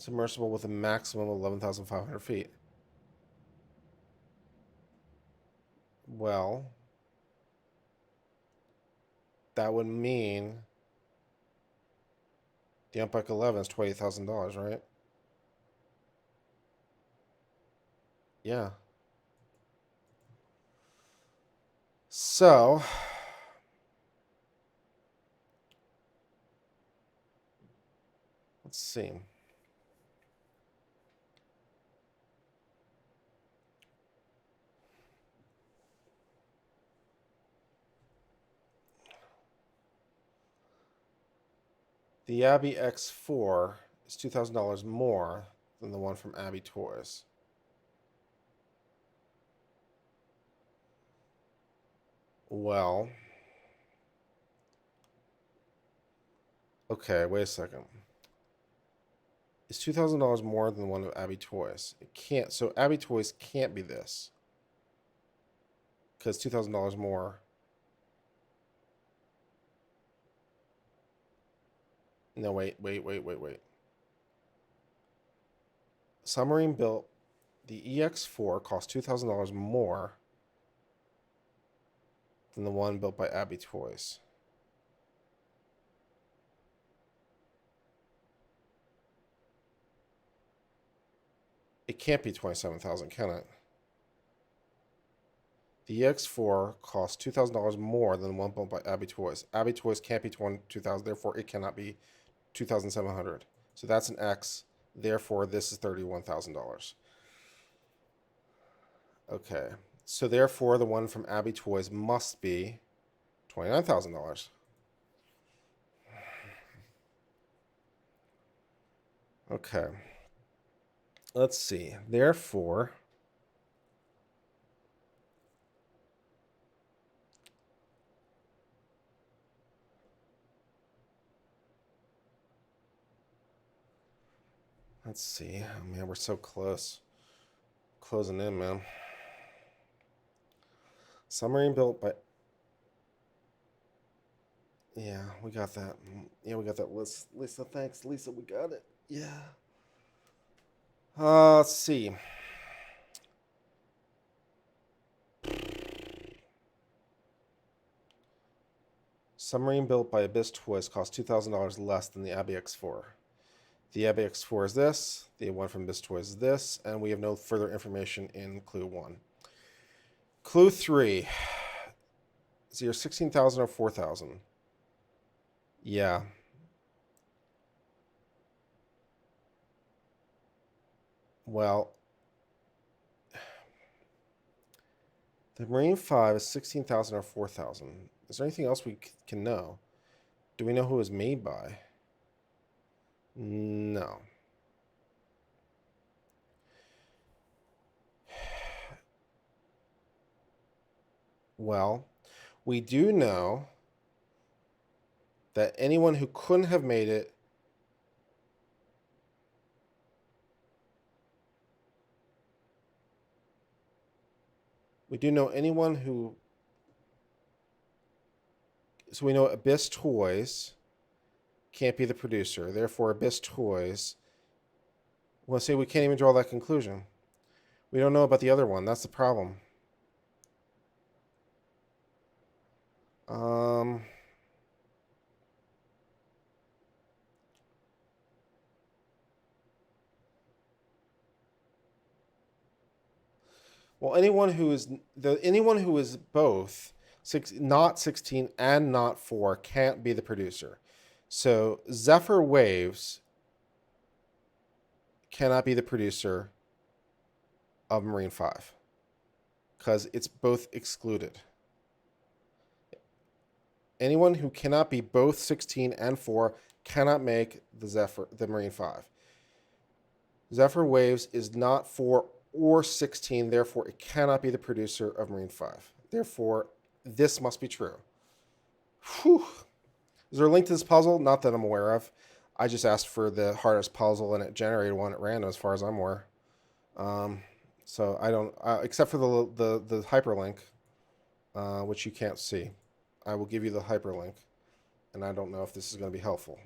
submersible with a maximum of 11,500 feet. Well, that would mean the Umpike 11 is $28,000, right? Yeah. So, let's see. The Abby X4 is $2,000 more than the one from Abby Toys. Well, okay, wait a second. It's $2,000 more than the one of Abby Toys. It can't. So Abby Toys can't be this because $2,000 more. No, wait. Submarine built the EX4 cost $2,000 more than the one built by Abby Toys. It can't be 27,000, can it? The EX4 costs $2,000 more than the one built by Abby Toys. Abby Toys can't be 2,000, therefore it cannot be 2,700. So that's an X. Therefore, this is $31,000. Okay. So therefore, the one from Abby Toys must be $29,000. Okay. Let's see. Therefore, let's see. Oh, man, we're so close. Closing in, man. Submarine built by... Yeah, we got that. Yeah, we got that. Lisa, thanks. Lisa, we got it. Yeah. Let's see. Submarine built by Abyss Toys costs $2,000 less than the Abby X4. The Abby X4 is this, the one from Abyss Toys is this, and we have no further information in Clue 1. Clue 3 is either 16,000 or 4,000. Yeah. Well, the Marine 5 is 16,000 or 4,000. Is there anything else we can know? Do we know who it was made by? No. Well, we do know that anyone who couldn't have made it we do know anyone who so we know Abyss Toys can't be the producer. Therefore, Abyss Toys. Well, see, we can't even draw that conclusion. We don't know about the other one. That's the problem. Well, anyone who is both not 16 and not 4 can't be the producer. So Zephyr Waves cannot be the producer of Marine 5 because it's both excluded. Anyone who cannot be both 16 and 4 cannot make the Marine 5. Zephyr Waves is not 4 or 16, therefore it cannot be the producer of Marine 5. Therefore, this must be true. Whew. Is there a link to this puzzle? Not that I'm aware of. I just asked for the hardest puzzle and it generated one at random as far as I'm aware. So I don't, except for the hyperlink, which you can't see. I will give you the hyperlink, and I don't know if this is going to be helpful.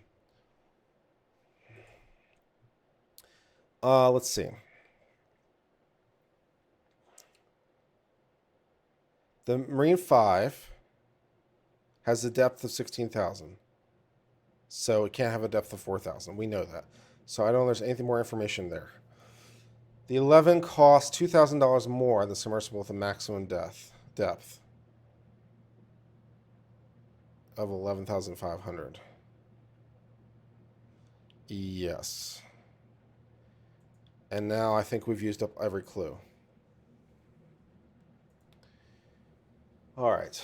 Let's see. The Marine 5 has a depth of 16,000. So it can't have a depth of 4,000. We know that. So I don't know if there's anything more information there. The 11 costs $2,000 more than submersible with a maximum depth of 11,500. Yes. And now I think we've used up every clue. All right.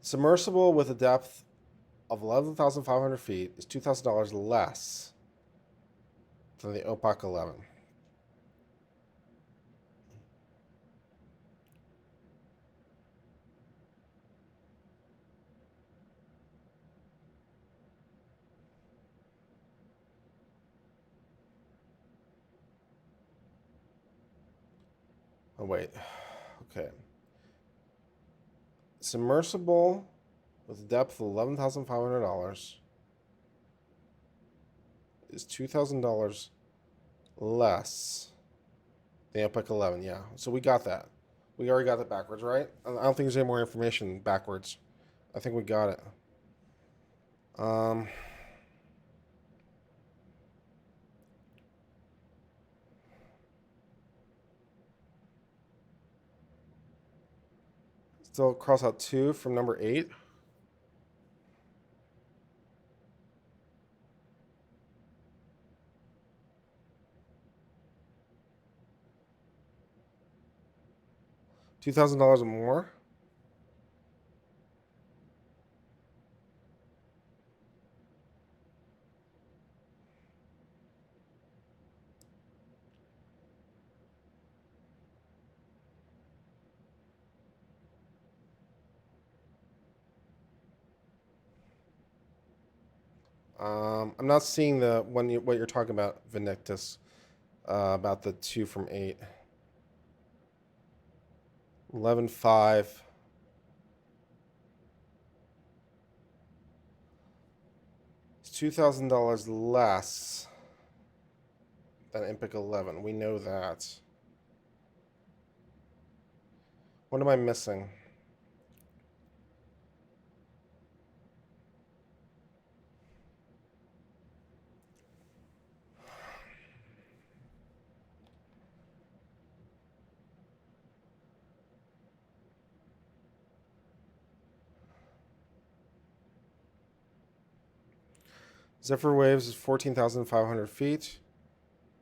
Submersible with a depth of 11,500 feet is $2,000 less than the OPAC 11. Oh, wait. Okay. Submersible with a depth of $11,500 is $2,000 less than OPEC 11. Yeah. So we got that. We already got that backwards, right? I don't think there's any more information backwards. I think we got it. Still cross out 2 from number 8. $2,000 or more. I'm not seeing the one what you're talking about, Vindictus, about the 2 from 8. 11.5. It's $2,000 less than Impic 11. We know that. What am I missing? Zephyr Waves is 14,500 feet.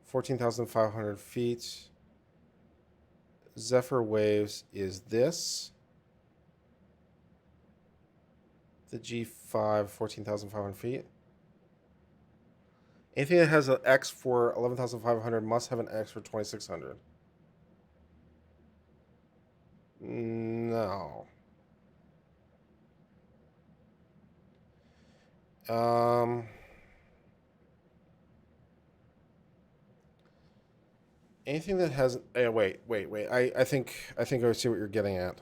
14,500 feet. Zephyr Waves is this. The G5, 14,500 feet. Anything that has an X for 11,500 must have an X for 2,600. No. Anything that has wait. I think I see what you're getting at.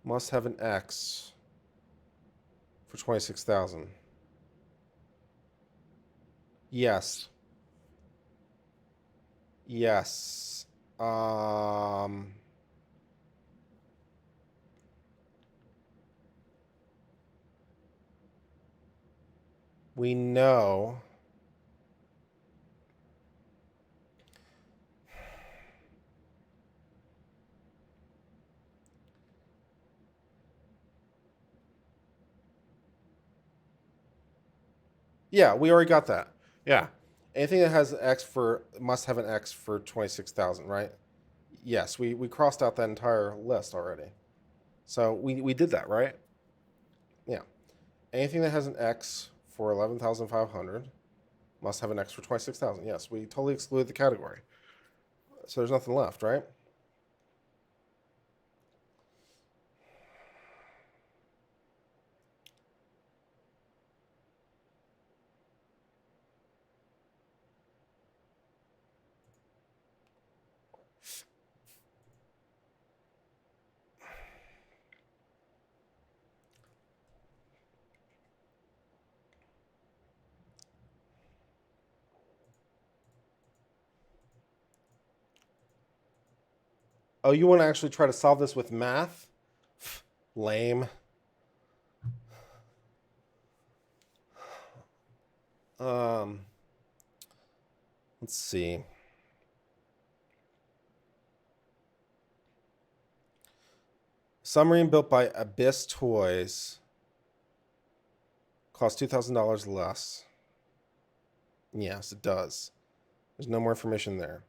Must have an X for 26,000. Yes. Yes. We know yeah, we already got that. Yeah. Anything that has an X for must have an X for 26,000, right? Yes, we crossed out that entire list already. So we did that, right? Yeah. Anything that has an X for 11,500 must have an X for 26,000. Yes, we totally excluded the category. So there's nothing left, right? Oh, you want to actually try to solve this with math? Lame. Um, let's see. Submarine built by Abyss Toys costs $2,000 less. Yes, it does. There's no more information there.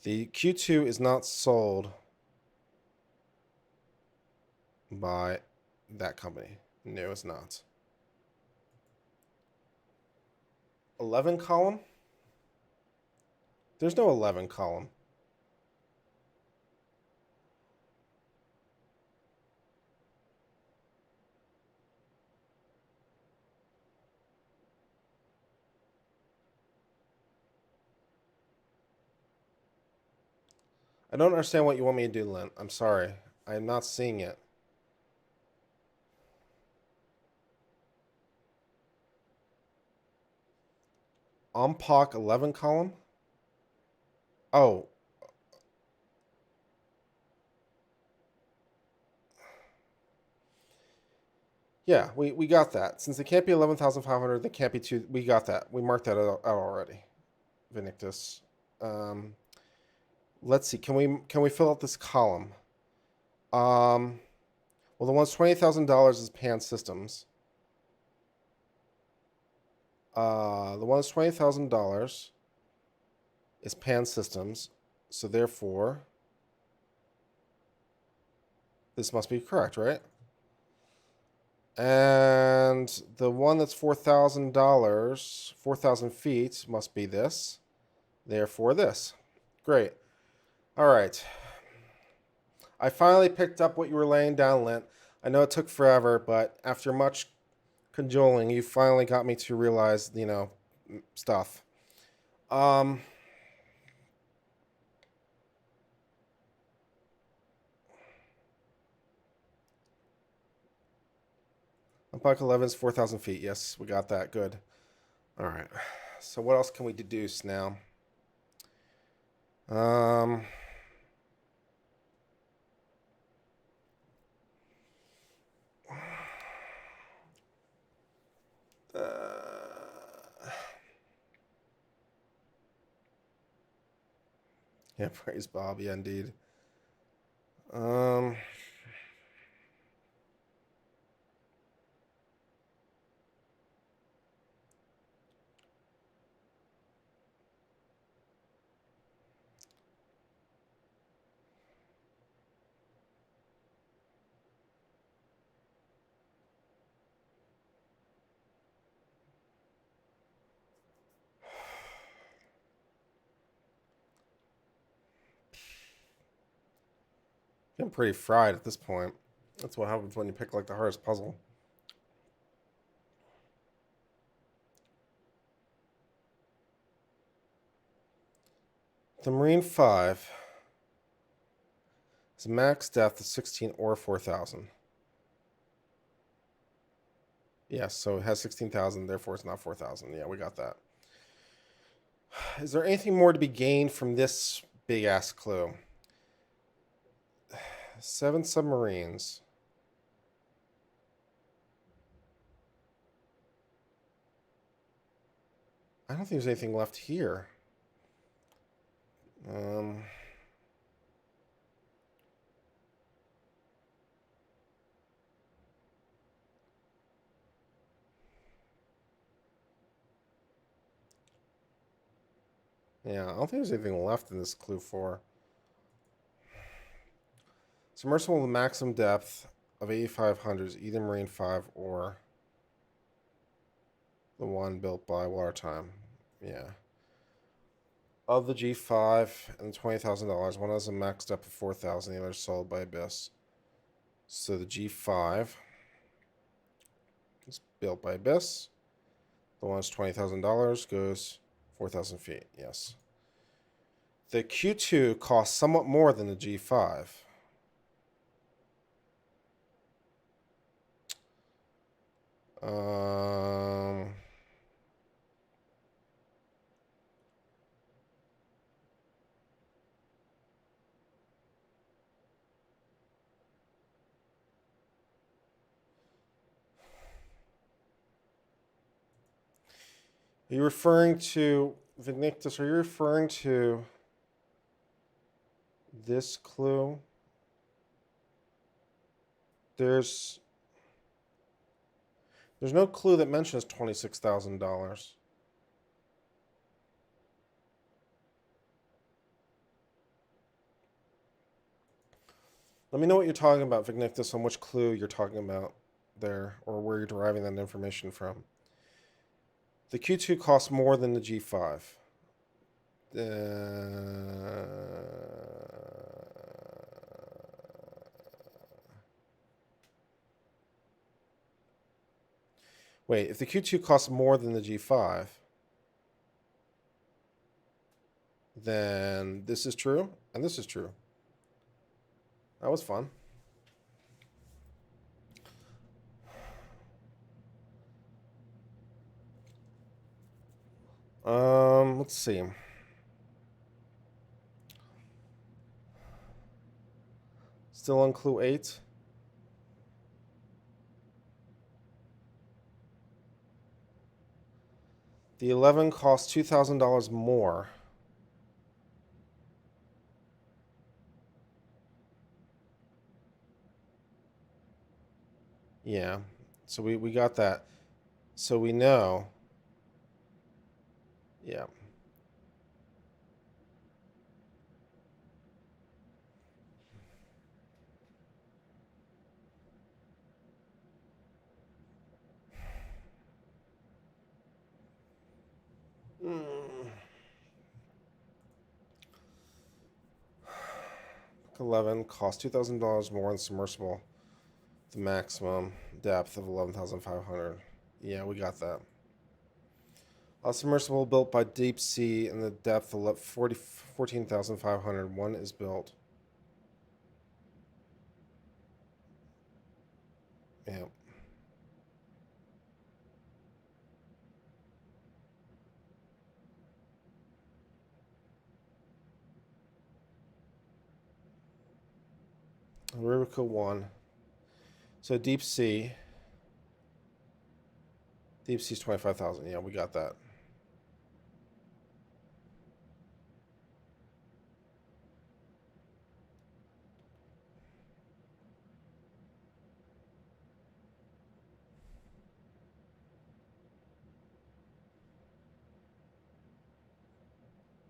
The Q2 is not sold by that company. No, it's not. 11 column? There's no 11 column. I don't understand what you want me to do, Lynn. I'm sorry. I am not seeing it. Ompoc 11 column? Oh. Yeah, we got that. Since it can't be 11,500, they can't be 2. We got that. We marked that out already. Vinictus. Um, let's see. Can we fill out this column? Well, the one's $20,000 is Pan Systems. The one that's $20,000 is Pan Systems, so therefore this must be correct, right? And the one that's $4,000, 4,000 feet, must be this. Therefore, this. Great. All right. I finally picked up what you were laying down, Lint. I know it took forever, but after much cajoling, you finally got me to realize, stuff. Um, Buck 11 is 4,000 feet. Yes, we got that. Good. All right. So what else can we deduce now? Um, yeah, praise Bob. Yeah, indeed. Um, I'm pretty fried at this point. That's what happens when you pick like the hardest puzzle. The Marine 5 is max depth of 16 or 4,000. Yes, so it has 16,000, therefore it's not 4,000. Yeah, we got that. Is there anything more to be gained from this big ass clue? 7 submarines. I don't think there's anything left here. Um, yeah, I don't think there's anything left in this clue 4. Submersible with a maximum depth of 8,500 is either Marine 5 or the one built by Watertime. Yeah. Of the G5 and $20,000, one has a max depth of 4,000, the other is sold by Abyss. So the G5 is built by Abyss. The one that's $20,000 goes 4,000 feet. Yes. The Q2 costs somewhat more than the G5. Um, Are you referring to Vignictus? Are you referring to this clue? There's no clue that mentions $26,000. Let me know what you're talking about, Vignictus, on which clue you're talking about there, or where you're deriving that information from. The Q2 costs more than the G5. Wait, if the Q2 costs more than the G5, then this is true, and this is true. That was fun. Let's see. Still on clue 8. The 11 costs $2,000 more. Yeah, so we got that. So we know. Yeah. Mm. 11 costs $2,000 more than submersible. The maximum depth of 11,500. Yeah, we got that. A submersible built by Deep Sea in the depth of 14,500. One is built. Yeah. Rubica 1. So Deep Sea. Deep Sea's 25,000. Yeah, we got that.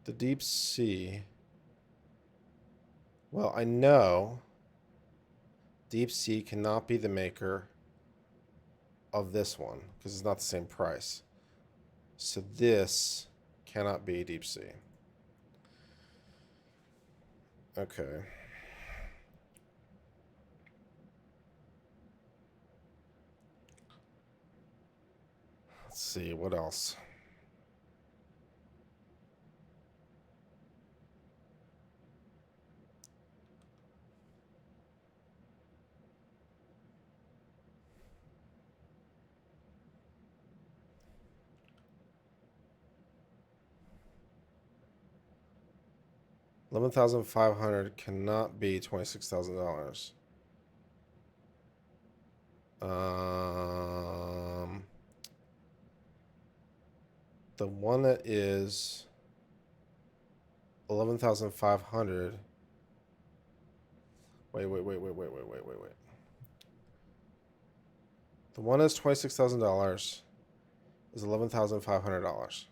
The Deep Sea. Well, I know Deep Sea cannot be the maker of this one because it's not the same price. So this cannot be Deep Sea. Okay. Let's see, what else? $11,500 cannot be $26,000. The one that is 11,500. Wait. The one that's $26,000 is $11,500.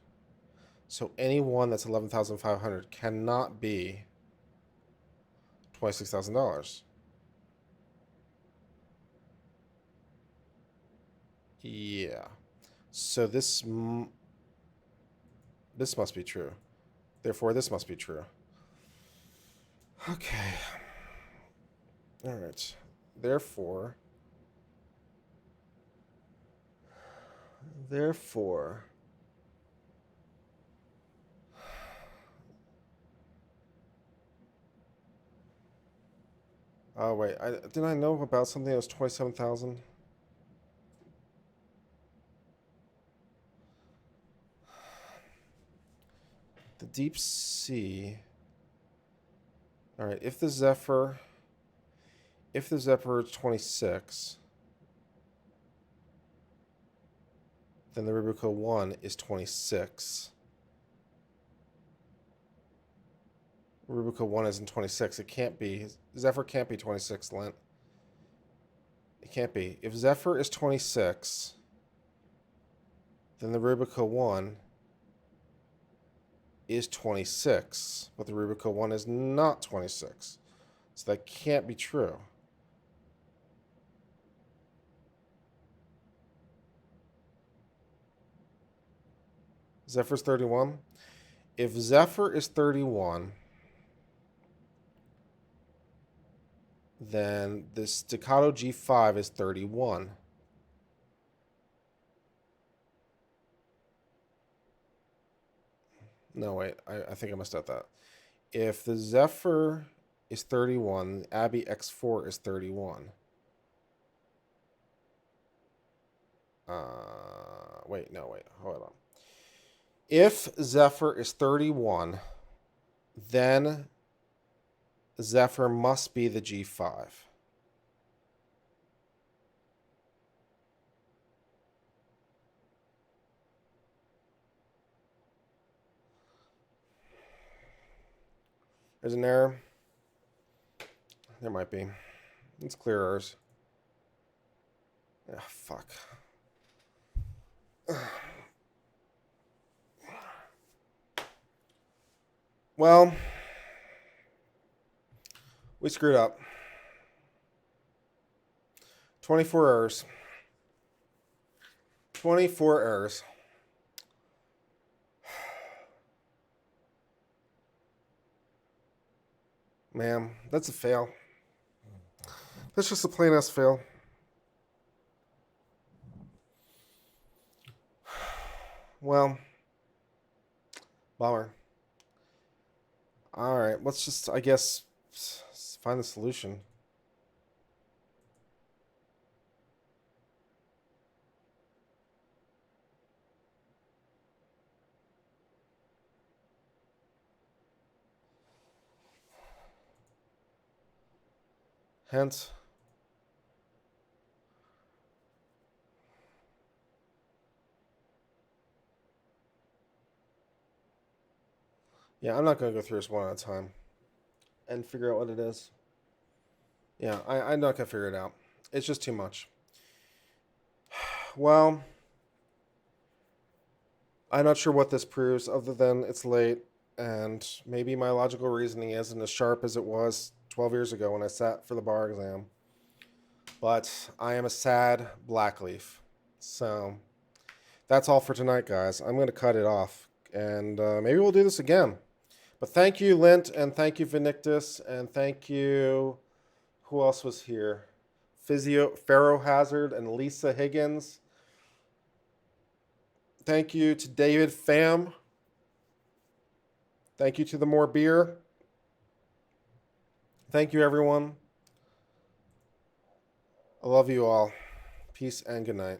So any one that's 11,500 cannot be $26,000. Yeah. So this must be true. Therefore, this must be true. Okay. All right. Therefore. Oh wait, didn't I know about something that was 27,000? The Deep Sea. All right, if the Zephyr is 26, then the Rubico 1 is 26. Rubico 1 isn't 26. It can't be. Zephyr can't be 26, Lent. It can't be. If Zephyr is 26, then the Rubico 1 is 26. But the Rubico 1 is not 26. So that can't be true. Zephyr's 31. If Zephyr is 31, then the staccato G5 is 31. No, wait. I think I messed up that. If the Zephyr is 31, Abbey X4 is 31. Wait, hold on. If Zephyr is 31, then Zephyr must be the G5. There's an error. There might be. Let's clear ours. Ah, fuck. Well, we screwed up. 24 errors. 24 errors. Man, that's a fail. That's just a plain ass fail. Well, bummer. All right, let's just, I guess, find the solution. Hence, yeah, I'm not going to go through this one at a time and figure out what it is. Yeah, I'm not going to figure it out. It's just too much. Well, I'm not sure what this proves other than it's late, and maybe my logical reasoning isn't as sharp as it was 12 years ago when I sat for the bar exam. But I am a sad blackleaf. So that's all for tonight, guys. I'm going to cut it off, and maybe we'll do this again. But thank you, Lint, and thank you, Vinictus, and thank you. Who else was here? Pharaoh Hazard and Lisa Higgins. Thank you to David Pham. Thank you to the More Beer. Thank you, everyone. I love you all. Peace and good night.